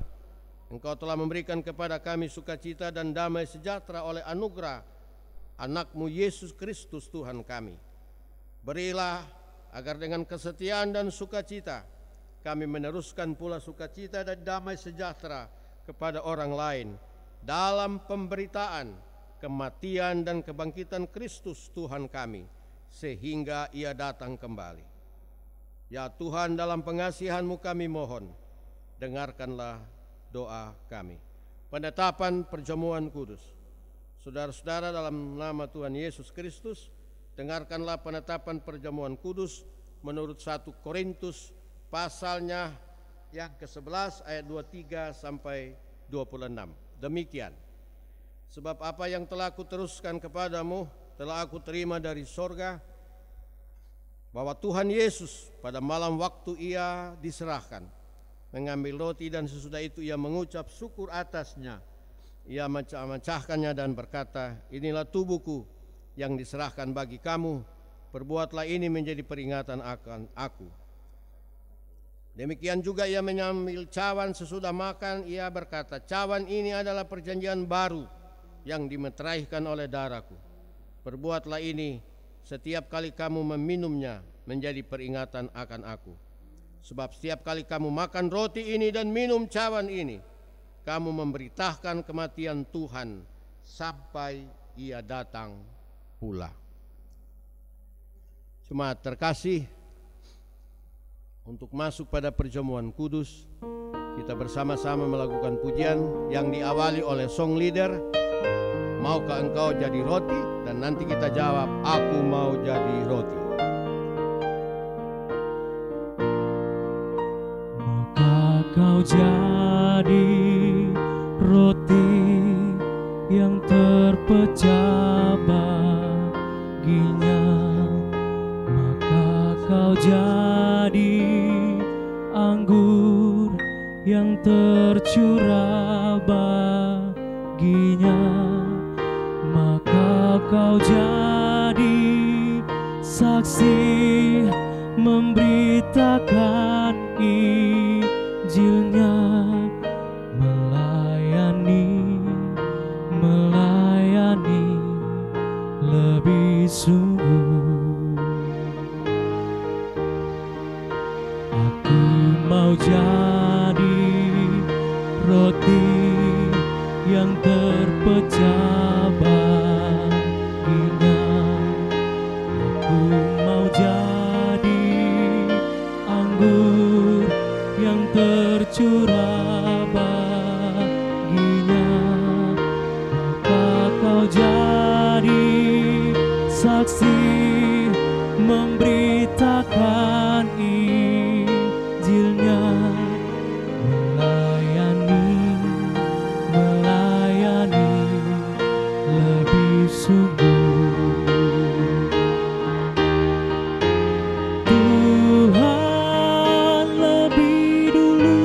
Engkau telah memberikan kepada kami sukacita dan damai sejahtera oleh anugerah Anak-Mu Yesus Kristus Tuhan kami. Berilah agar dengan kesetiaan dan sukacita kami meneruskan pula sukacita dan damai sejahtera kepada orang lain dalam pemberitaan kematian dan kebangkitan Kristus Tuhan kami sehingga Ia datang kembali. Ya Tuhan, dalam pengasihan-Mu kami mohon, dengarkanlah doa kami. Penetapan perjamuan kudus. Saudara-saudara, dalam nama Tuhan Yesus Kristus, dengarkanlah penetapan perjamuan kudus menurut 1 Korintus pasalnya yang ke-11 ayat 23 sampai 26. Demikian. Sebab apa yang telah aku teruskan kepadamu telah aku terima dari sorga, bahwa Tuhan Yesus pada malam waktu Ia diserahkan mengambil roti dan sesudah itu Ia mengucap syukur atasnya. Ia memecahkannya dan berkata, inilah tubuhku yang diserahkan bagi kamu, perbuatlah ini menjadi peringatan akan aku. Demikian juga Ia mengambil cawan sesudah makan, Ia berkata, cawan ini adalah perjanjian baru yang dimeteraikan oleh darahku. Perbuatlah ini setiap kali kamu meminumnya menjadi peringatan akan aku. Sebab setiap kali kamu makan roti ini dan minum cawan ini, kamu memberitakan kematian Tuhan sampai Ia datang pula. Jemaat terkasih, untuk masuk pada perjamuan kudus, kita bersama-sama melakukan pujian yang diawali oleh song leader, maukah engkau jadi roti? Dan nanti kita jawab, aku mau jadi roti. Maukah kau jadi roti yang terpecah baginya? Maka kau jadi anggur yang tercurah baginya. Maka kau jadi saksi memberitakan Injilnya, melayani lebih sungguh. Aku mau jadi roti yang terpecah baginya. Aku mau jadi anggur yang tercurah baginya. Maka kau jadi saksi memberitakan Injilnya, melayani lebih sungguh. Tuhan lebih dulu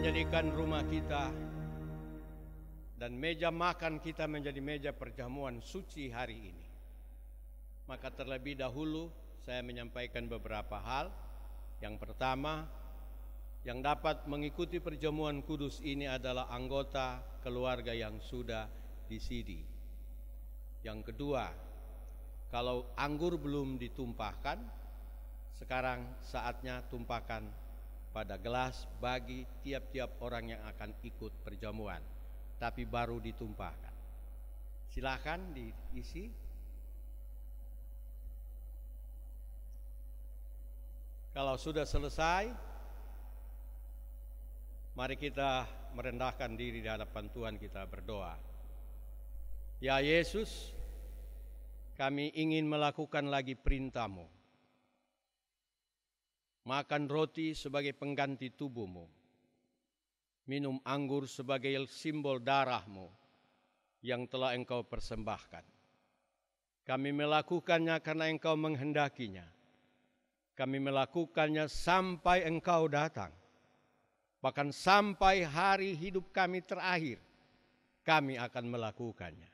menjadikan rumah kita dan meja makan kita menjadi meja perjamuan suci hari ini. Maka terlebih dahulu saya menyampaikan beberapa hal. Yang pertama, yang dapat mengikuti perjamuan kudus ini adalah anggota keluarga yang sudah disidi. Yang kedua, kalau anggur belum ditumpahkan, sekarang saatnya tumpahkan pada gelas bagi tiap-tiap orang yang akan ikut perjamuan, tapi baru ditumpahkan. Silakan diisi. Kalau sudah selesai, mari kita merendahkan diri di hadapan Tuhan, kita berdoa. Ya Yesus, kami ingin melakukan lagi perintah-Mu. Makan roti sebagai pengganti tubuh-Mu. Minum anggur sebagai simbol darah-Mu yang telah Engkau persembahkan. Kami melakukannya karena Engkau menghendakinya. Kami melakukannya sampai Engkau datang. Bahkan sampai hari hidup kami terakhir, kami akan melakukannya.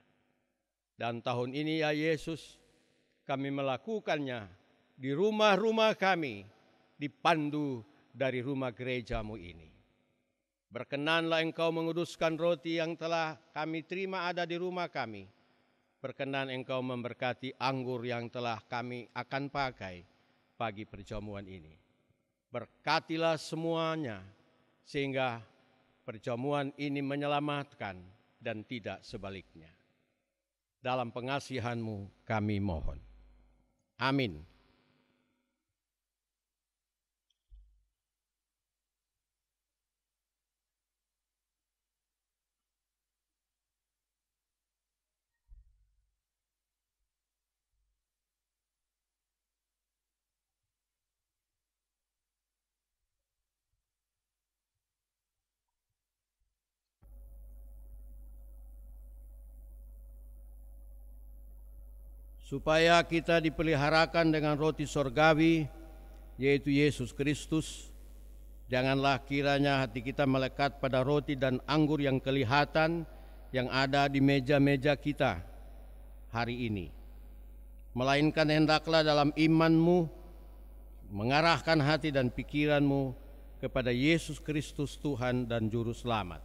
Dan tahun ini ya Yesus, kami melakukannya di rumah-rumah kami, dipandu dari rumah gereja-Mu ini. Berkenanlah Engkau menguduskan roti yang telah kami terima ada di rumah kami. Berkenan Engkau memberkati anggur yang telah kami akan pakai pagi perjamuan ini. Berkatilah semuanya, sehingga perjamuan ini menyelamatkan dan tidak sebaliknya. Dalam pengasihan-Mu kami mohon. Amin. Supaya kita dipeliharakan dengan roti sorgawi, yaitu Yesus Kristus, janganlah kiranya hati kita melekat pada roti dan anggur yang kelihatan yang ada di meja-meja kita hari ini. Melainkan hendaklah dalam iman-Mu mengarahkan hati dan pikiran-Mu kepada Yesus Kristus Tuhan dan Juru Selamat.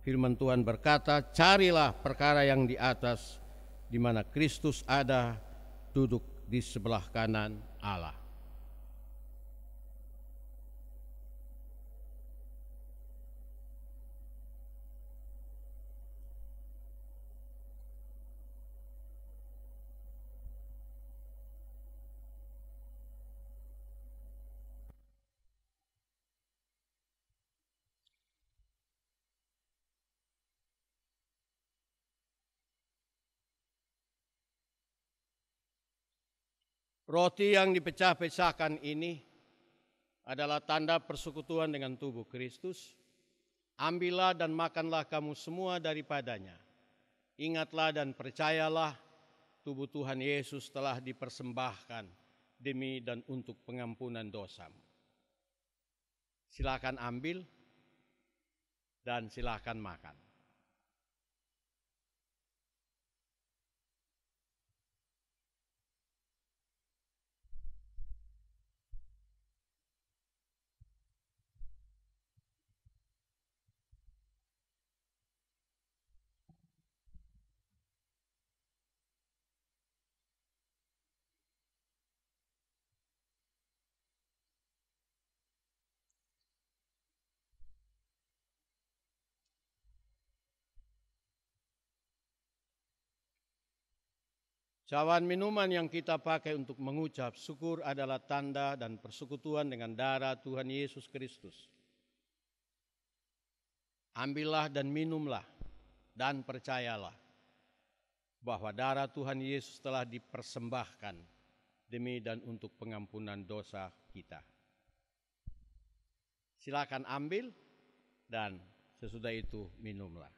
Firman Tuhan berkata, carilah perkara yang di atas, di mana Kristus ada duduk di sebelah kanan Allah. Roti yang dipecah-pecahkan ini adalah tanda persekutuan dengan tubuh Kristus. Ambillah dan makanlah kamu semua daripadanya. Ingatlah dan percayalah, tubuh Tuhan Yesus telah dipersembahkan demi dan untuk pengampunan dosamu. Silakan ambil dan silakan makan. Cawan minuman yang kita pakai untuk mengucap syukur adalah tanda dan persekutuan dengan darah Tuhan Yesus Kristus. Ambillah dan minumlah dan percayalah bahwa darah Tuhan Yesus telah dipersembahkan demi dan untuk pengampunan dosa kita. Silakan ambil dan sesudah itu minumlah.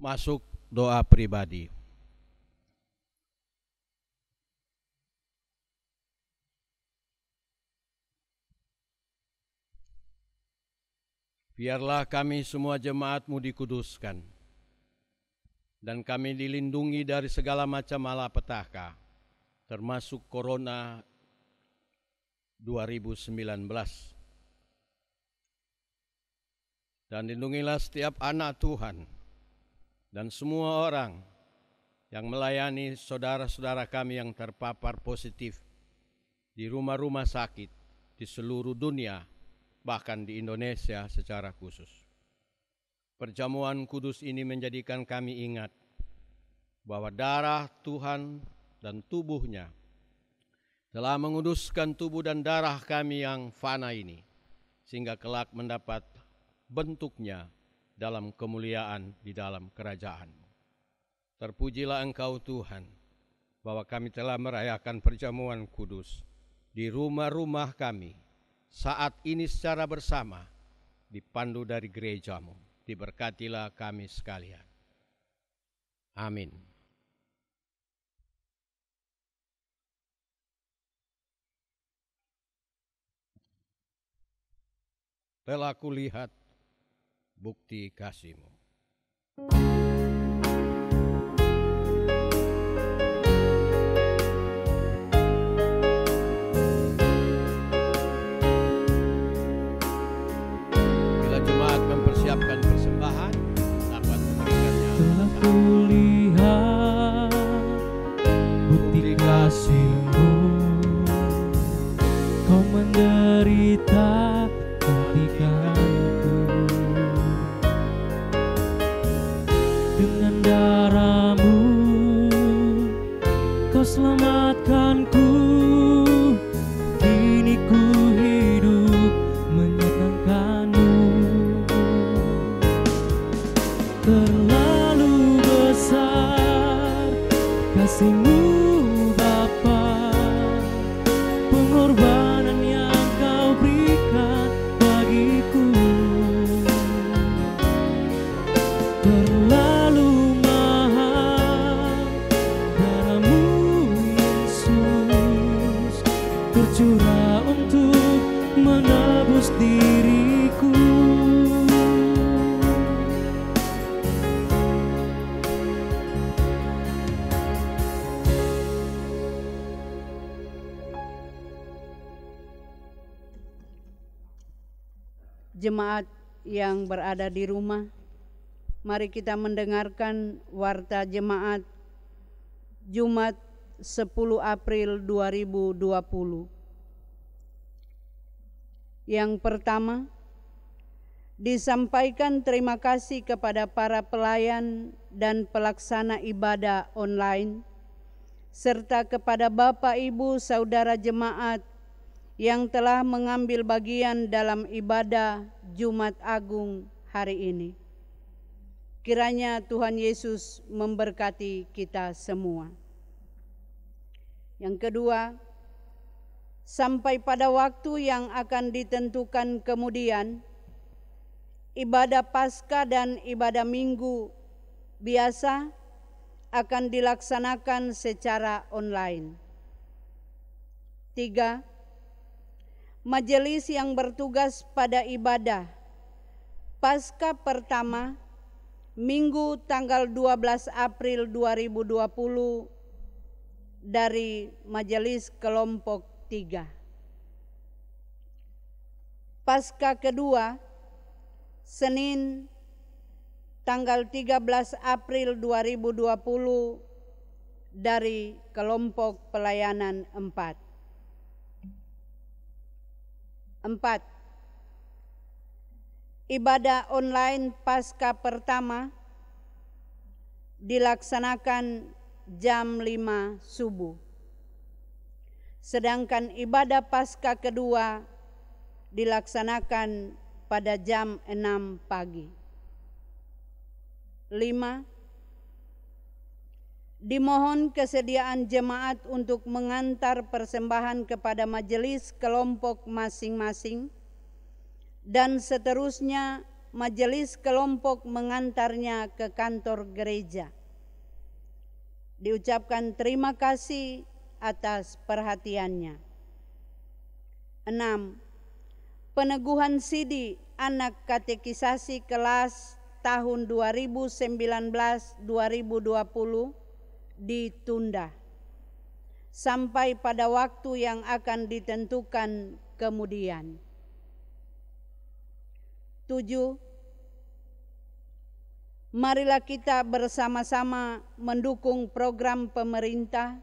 Masuk doa pribadi. Biarlah kami semua jemaat-Mu dikuduskan, dan kami dilindungi dari segala macam malapetaka, termasuk Corona 2019. Dan lindungilah setiap anak Tuhan dan semua orang yang melayani saudara-saudara kami yang terpapar positif di rumah-rumah sakit di seluruh dunia, bahkan di Indonesia secara khusus. Perjamuan kudus ini menjadikan kami ingat bahwa darah Tuhan dan tubuh-Nya telah menguduskan tubuh dan darah kami yang fana ini, sehingga kelak mendapat bentuknya dalam kemuliaan di dalam kerajaan-Mu. Terpujilah Engkau Tuhan, bahwa kami telah merayakan perjamuan kudus di rumah-rumah kami saat ini secara bersama, dipandu dari gereja-Mu. Diberkatilah kami sekalian. Amin. Telah kulihat bukti kasih-Mu. Mempersiapkan persembahan dapat memberikannya. Telah kulihat bukti kasih-Mu, Kau menderita gantikanku. Dengan darah-Mu Kau selamatkanku. Kini ku hidup menyenangkan-Mu. Terlalu besar kasih-Mu Bapa, pengorbanan yang Kau berikan bagiku. Terlalu mahal darah-Mu Yesus, tercurah untuk menebus diriku. Jemaat yang berada di rumah, mari kita mendengarkan warta jemaat Jumat 10 April 2020. Yang pertama, disampaikan terima kasih kepada para pelayan dan pelaksana ibadah online, serta kepada Bapak, Ibu, Saudara jemaat yang telah mengambil bagian dalam ibadah Jumat Agung hari ini. Kiranya Tuhan Yesus memberkati kita semua. Yang kedua, sampai pada waktu yang akan ditentukan kemudian, ibadah Paskah dan ibadah Minggu biasa akan dilaksanakan secara online. 3. Majelis yang bertugas pada ibadah Paskah pertama Minggu tanggal 12 April 2020 dari Majelis Kelompok 3. Paskah kedua Senin tanggal 13 April 2020 dari Kelompok Pelayanan 4. 4. Ibadah online Paskah pertama dilaksanakan jam 5 subuh. Sedangkan ibadah Paskah kedua dilaksanakan pada jam 6 pagi. 5. Dimohon kesediaan jemaat untuk mengantar persembahan kepada majelis kelompok masing-masing dan seterusnya majelis kelompok mengantarnya ke kantor gereja. Diucapkan terima kasih atas perhatiannya. 6. Peneguhan Sidi anak katekisasi kelas tahun 2019-2020 ditunda sampai pada waktu yang akan ditentukan kemudian. 7. Marilah kita bersama-sama mendukung program pemerintah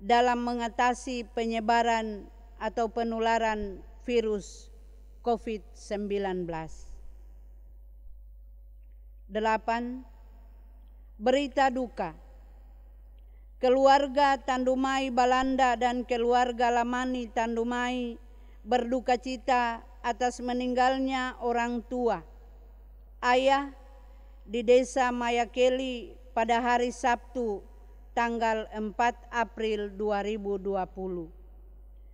dalam mengatasi penyebaran atau penularan virus COVID-19. 8. Berita duka. Keluarga Tandumai Balanda dan keluarga Lamani Tandumai berduka cita atas meninggalnya orang tua, ayah di Desa Mayakeli pada hari Sabtu tanggal 4 April 2020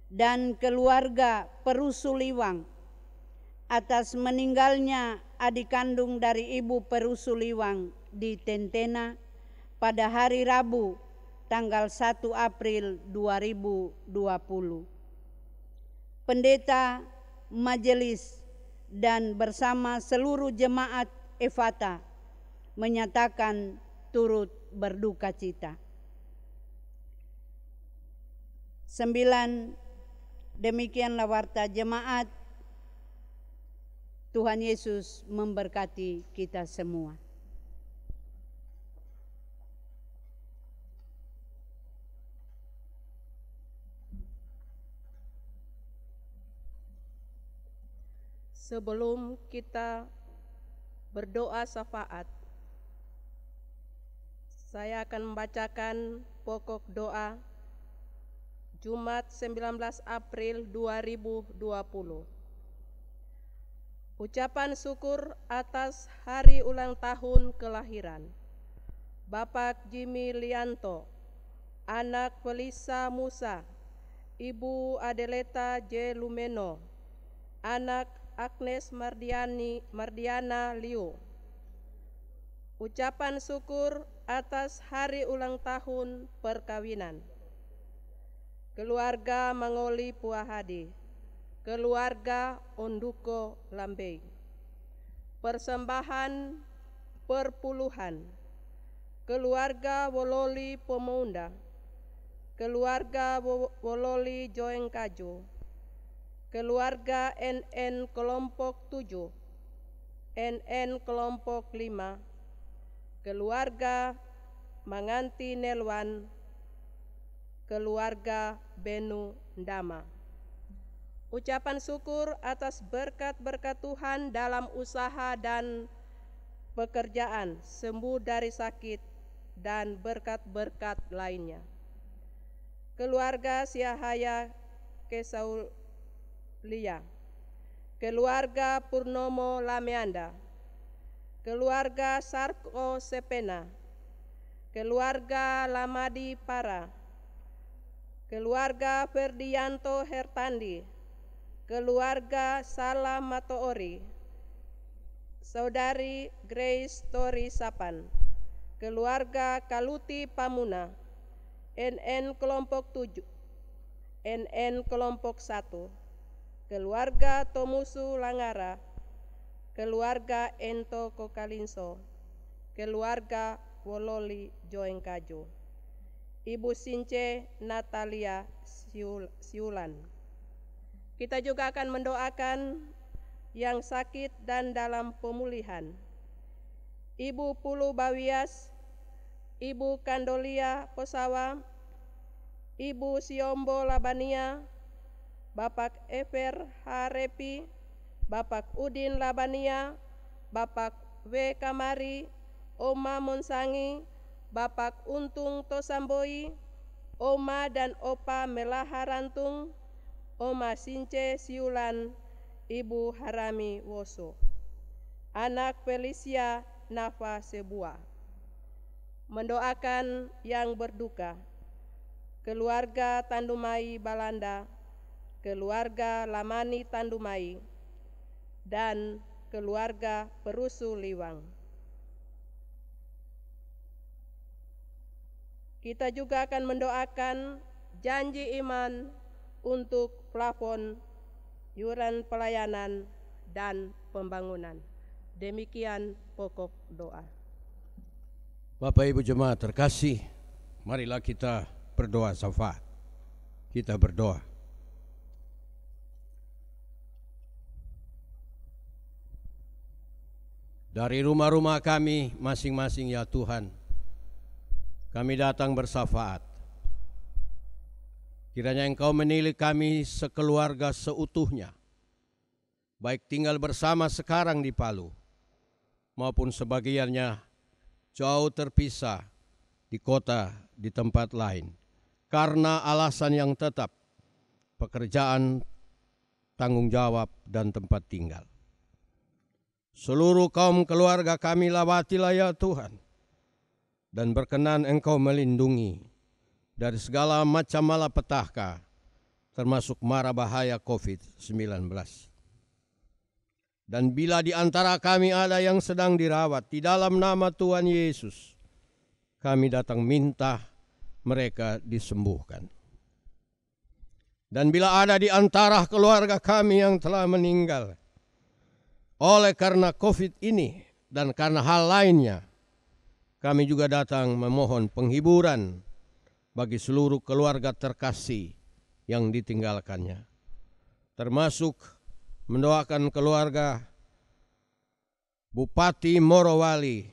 dan keluarga Perusuliwang atas meninggalnya adik kandung dari Ibu Perusuliwang di Tentena pada hari Rabu tanggal 1 April 2020. Pendeta, majelis, dan bersama seluruh jemaat Efata menyatakan turut berduka cita. 9. Demikianlah warta jemaat. Tuhan Yesus memberkati kita semua. Sebelum kita berdoa syafaat, saya akan membacakan pokok doa Jumat 19 April 2020. Ucapan syukur atas hari ulang tahun kelahiran Bapak Jimmy Lianto, anak Felisa Musa, Ibu Adeleta J. Lumeno, anak Agnes Mardiana Liu. Ucapan syukur atas hari ulang tahun perkawinan keluarga Mangoli Puahadi, keluarga Onduko Lambei. Persembahan perpuluhan keluarga Wololi Pemuda, keluarga Wololi Joengkaju, keluarga NN kelompok 7, NN kelompok 5, keluarga Manganti Nelwan, keluarga Benu Ndama. Ucapan syukur atas berkat-berkat Tuhan dalam usaha dan pekerjaan, sembuh dari sakit, dan berkat-berkat lainnya. Keluarga Siahaya Kesaulia, keluarga Purnomo Lameanda, keluarga Sarko Sepena, keluarga Lamadi Para, keluarga Ferdianto Hertandi, keluarga Salam Matoori, saudari Grace Tori Sapan, keluarga Kaluti Pamuna, NN kelompok 7, NN kelompok 1, keluarga Tomusu Langara, keluarga Ento Kokalinso, keluarga Wololi Joengkaju, Ibu Since Natalia Siulan. Kita juga akan mendoakan yang sakit dan dalam pemulihan. Ibu Pulu Bawias, Ibu Kandolia Posawa, Ibu Siombo Labania, Bapak Ever Harepi, Bapak Udin Labania, Bapak W. Kamari, Oma Monsangi, Bapak Untung Tosamboi, Oma dan Opa Melaharantung, Oma Since Siulan, Ibu Harami Woso, anak Felicia Nafa Sebua. Mendoakan yang berduka, keluarga Tandumai Balanda, keluarga Lamani Tandumai, dan keluarga Perusu Liwang. Kita juga akan mendoakan janji iman untuk plafon, iuran pelayanan, dan pembangunan. Demikian pokok doa. Bapak Ibu Jemaat terkasih, marilah kita berdoa syafaat. Kita berdoa. Dari rumah-rumah kami masing-masing ya Tuhan, kami datang bersyafaat. Kiranya Engkau menilai kami sekeluarga seutuhnya, baik tinggal bersama sekarang di Palu, maupun sebagiannya jauh terpisah di kota, di tempat lain, karena alasan yang tetap, pekerjaan, tanggung jawab, dan tempat tinggal. Seluruh kaum keluarga kami lawatilah ya Tuhan, dan berkenan Engkau melindungi dari segala macam malapetaka, termasuk mara bahaya COVID-19. Dan bila di antara kami ada yang sedang dirawat, di dalam nama Tuhan Yesus, kami datang minta mereka disembuhkan. Dan bila ada di antara keluarga kami yang telah meninggal oleh karena COVID ini dan karena hal lainnya, kami juga datang memohon penghiburan bagi seluruh keluarga terkasih yang ditinggalkannya, termasuk mendoakan keluarga Bupati Morowali,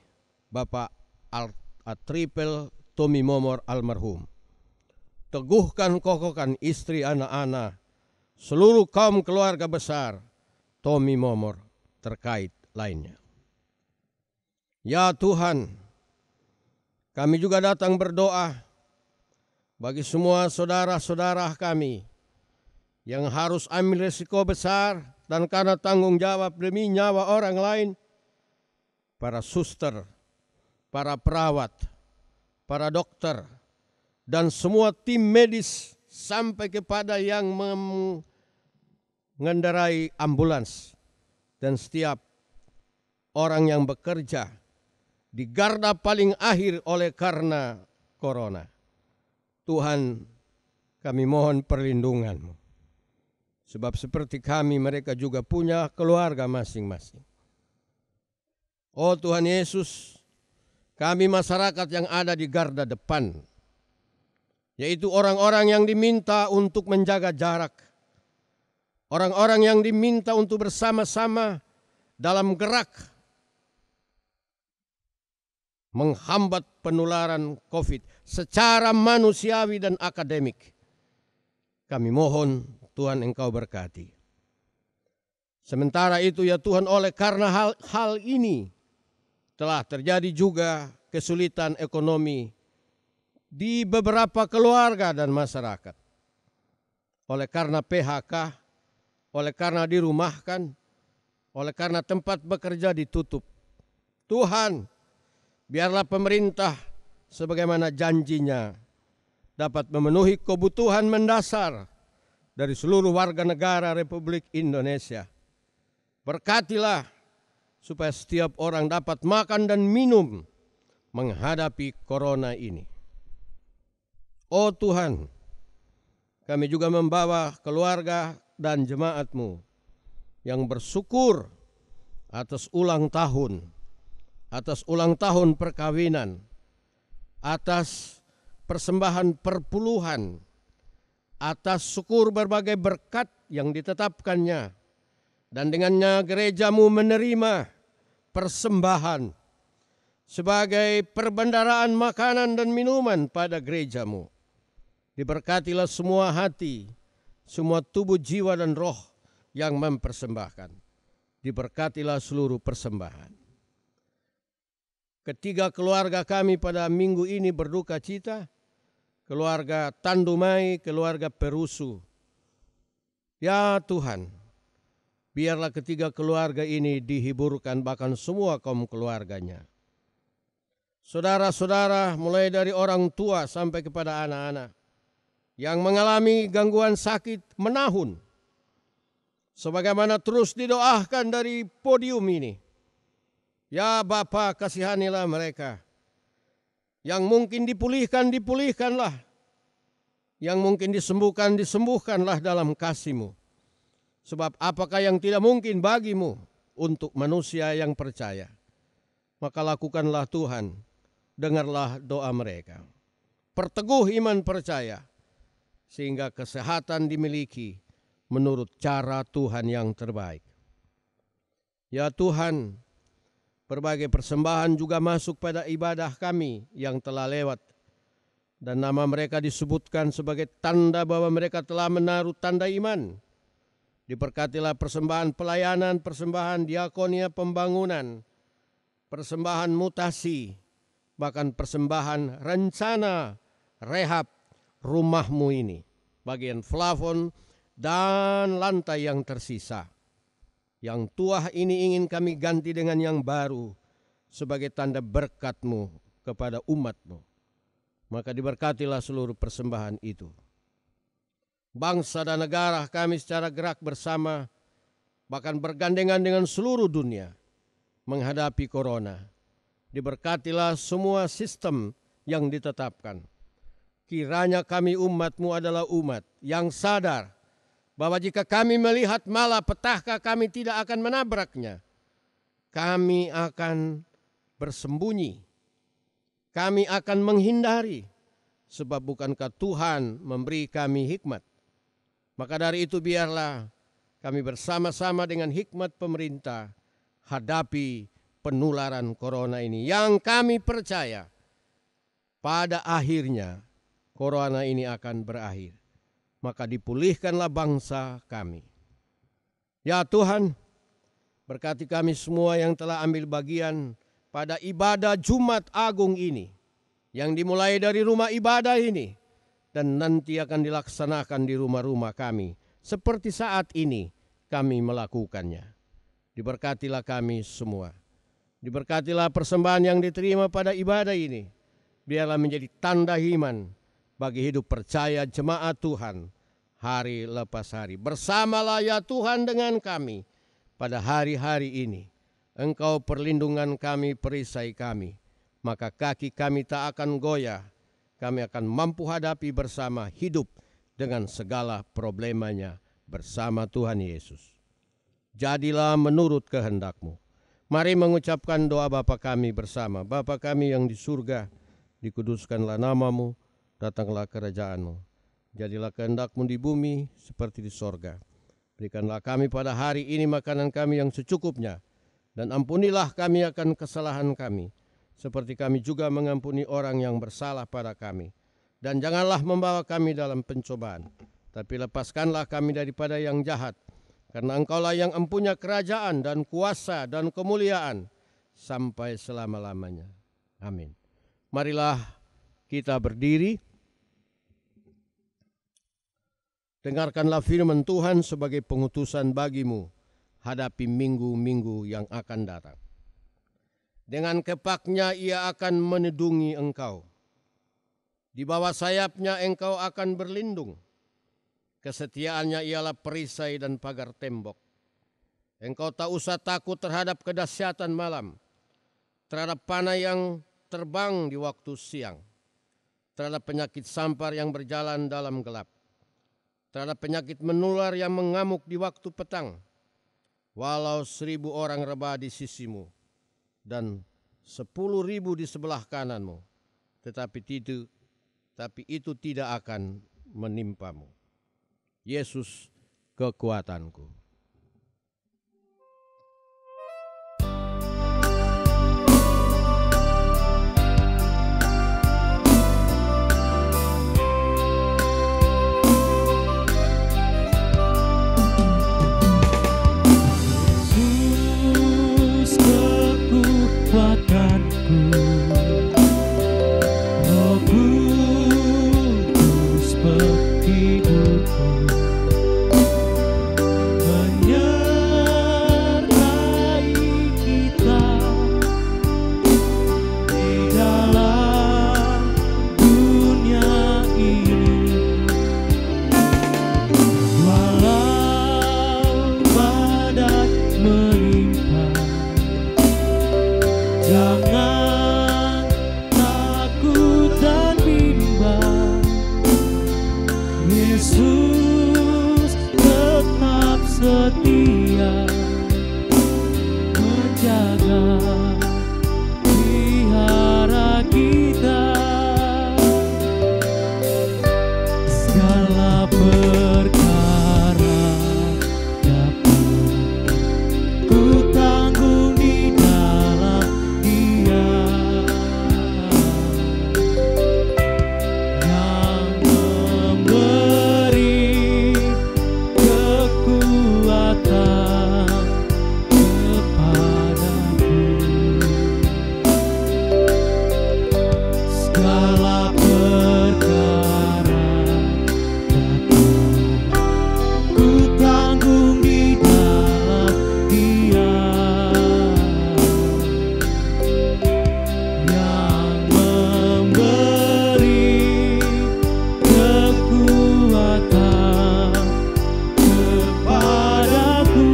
Bapak Atripel Tommy Momor almarhum. Teguhkan kokohkan istri anak-anak, seluruh kaum keluarga besar Tommy Momor terkait lainnya. Ya Tuhan, kami juga datang berdoa bagi semua saudara-saudara kami yang harus ambil risiko besar dan karena tanggung jawab demi nyawa orang lain, para suster, para perawat, para dokter, dan semua tim medis sampai kepada yang mengendarai ambulans dan setiap orang yang bekerja di garda paling akhir oleh karena corona. Tuhan, kami mohon perlindungan-Mu. Sebab seperti kami, mereka juga punya keluarga masing-masing. Oh Tuhan Yesus, kami masyarakat yang ada di garda depan, yaitu orang-orang yang diminta untuk menjaga jarak, orang-orang yang diminta untuk bersama-sama dalam gerak menghambat penularan COVID secara manusiawi dan akademik. Kami mohon Tuhan Engkau berkati. Sementara itu ya Tuhan, oleh karena hal ini telah terjadi juga kesulitan ekonomi di beberapa keluarga dan masyarakat. Oleh karena PHK, oleh karena dirumahkan, oleh karena tempat bekerja ditutup. Tuhan, biarlah pemerintah sebagaimana janjinya dapat memenuhi kebutuhan mendasar dari seluruh warga negara Republik Indonesia. Berkatilah supaya setiap orang dapat makan dan minum menghadapi corona ini. Oh Tuhan, kami juga membawa keluarga dan jemaat-Mu yang bersyukur atas ulang tahun perkawinan, atas persembahan perpuluhan, atas syukur berbagai berkat yang ditetapkannya, dan dengannya gereja-Mu menerima persembahan sebagai perbendaharaan makanan dan minuman pada gereja-Mu. Diberkatilah semua hati, semua tubuh, jiwa, dan roh yang mempersembahkan. Diberkatilah seluruh persembahan. Ketiga keluarga kami pada minggu ini berduka cita, keluarga Tandumai, keluarga Perusu. Ya Tuhan, biarlah ketiga keluarga ini dihiburkan, bahkan semua kaum keluarganya. Saudara-saudara, mulai dari orang tua sampai kepada anak-anak yang mengalami gangguan sakit menahun, Sebagaimana terus didoakan dari podium ini. Ya Bapa, kasihanilah mereka. Yang mungkin dipulihkan, dipulihkanlah. Yang mungkin disembuhkan, disembuhkanlah dalam kasih-Mu. Sebab apakah yang tidak mungkin bagi-Mu untuk manusia yang percaya? Maka lakukanlah Tuhan, dengarlah doa mereka. Perteguh iman percaya, sehingga kesehatan dimiliki menurut cara Tuhan yang terbaik. Ya Tuhan, berbagai persembahan juga masuk pada ibadah kami yang telah lewat. Dan nama mereka disebutkan sebagai tanda bahwa mereka telah menaruh tanda iman. Diberkatilah persembahan pelayanan, persembahan diakonia pembangunan, persembahan mutasi, bahkan persembahan rencana rehab rumah-Mu ini. Bagian plafon dan lantai yang tersisa. Yang tua ini ingin kami ganti dengan yang baru sebagai tanda berkat-Mu kepada umat-Mu. Maka diberkatilah seluruh persembahan itu. Bangsa dan negara kami secara gerak bersama, bahkan bergandengan dengan seluruh dunia menghadapi corona. Diberkatilah semua sistem yang ditetapkan. Kiranya kami umat-Mu adalah umat yang sadar bahwa jika kami melihat malapetaka, kami tidak akan menabraknya. Kami akan bersembunyi. Kami akan menghindari. Sebab bukankah Tuhan memberi kami hikmat? Maka dari itu biarlah kami bersama-sama dengan hikmat pemerintah hadapi penularan corona ini. Yang kami percaya pada akhirnya corona ini akan berakhir. Maka dipulihkanlah bangsa kami. Ya Tuhan, berkati kami semua yang telah ambil bagian pada ibadah Jumat Agung ini, yang dimulai dari rumah ibadah ini, dan nanti akan dilaksanakan di rumah-rumah kami, seperti saat ini kami melakukannya. Diberkatilah kami semua. Diberkatilah persembahan yang diterima pada ibadah ini, biarlah menjadi tanda iman bagi hidup percaya jemaat Tuhan hari lepas hari. Bersamalah ya Tuhan dengan kami pada hari-hari ini. Engkau perlindungan kami, perisai kami. Maka kaki kami tak akan goyah. Kami akan mampu hadapi bersama hidup dengan segala problemanya bersama Tuhan Yesus. Jadilah menurut kehendak-Mu. Mari mengucapkan doa Bapa kami bersama. Bapa kami yang di surga, dikuduskanlah nama-Mu, datanglah kerajaan-Mu. Jadilah kehendak-Mu di bumi seperti di sorga. Berikanlah kami pada hari ini makanan kami yang secukupnya. Dan ampunilah kami akan kesalahan kami, seperti kami juga mengampuni orang yang bersalah pada kami. Dan janganlah membawa kami dalam pencobaan, tapi lepaskanlah kami daripada yang jahat. Karena Engkaulah yang empunya kerajaan dan kuasa dan kemuliaan sampai selama-lamanya. Amin. Marilah kita berdiri. Dengarkanlah firman Tuhan sebagai pengutusan bagimu hadapi minggu-minggu yang akan datang. Dengan kepaknya ia akan menedungi engkau. Di bawah sayapnya engkau akan berlindung. Kesetiaannya ialah perisai dan pagar tembok. Engkau tak usah takut terhadap kedahsyatan malam, terhadap panah yang terbang di waktu siang, terhadap penyakit sampar yang berjalan dalam gelap, terhadap penyakit menular yang mengamuk di waktu petang. Walau 1000 orang rebah di sisimu dan 10.000 di sebelah kananmu, tetapi itu tidak akan menimpamu. Yesus kekuatanku. Yesus tetap setia menjaga, pelihara kita. Segala perkara dapat ku tanggung di dalam Dia yang memberi kekuatan kepadaku. Segala perkara ku tanggung di dalam Dia yang memberi kekuatan kepadaku.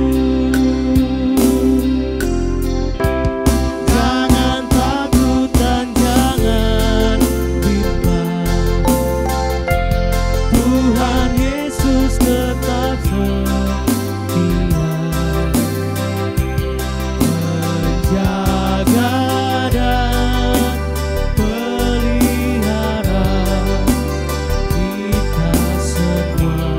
Jangan takut dan jangan bimbang, Tuhan Yesus tetap setia menjaga dan pelihara kita semua.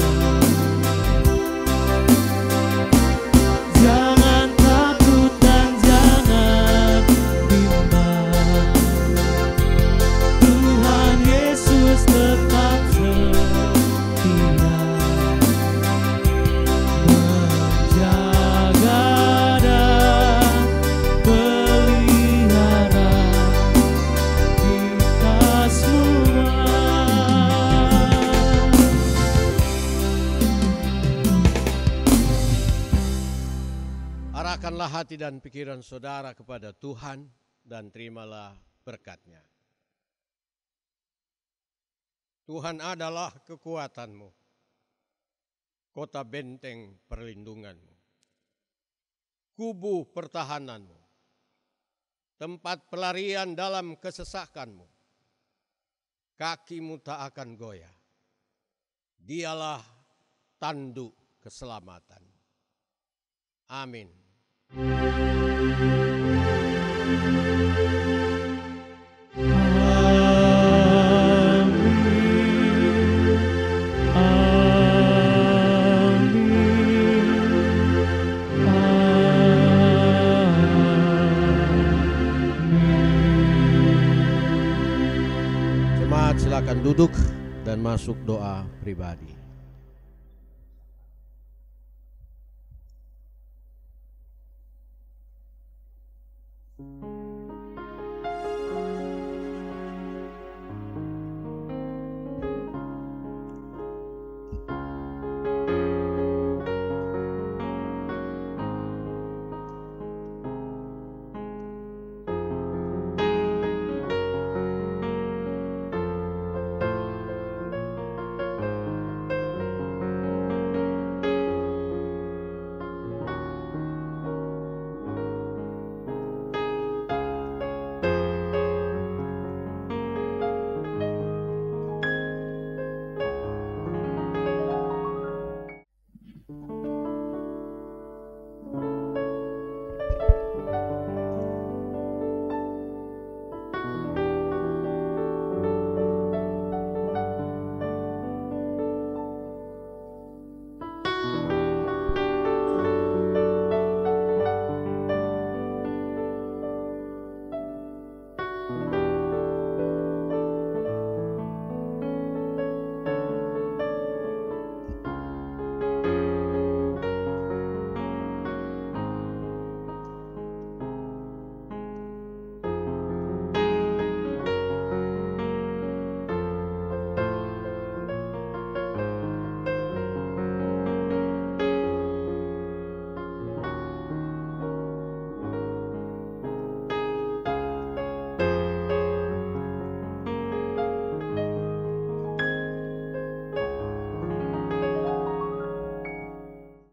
Jangan takut dan jangan bimbang, Tuhan Yesus tetap setia menjaga dan pelihara kita semua. Arahkanlah hati dan pikiran saudara kepada Tuhan dan terimalah berkat-Nya. Tuhan adalah kekuatanmu, kota benteng perlindunganmu, kubu pertahananmu, tempat pelarian dalam kesesakanmu. Kakimu tak akan goyah. Dialah tanduk keselamatan. Amin. Jemaat silakan duduk dan masuk doa pribadi.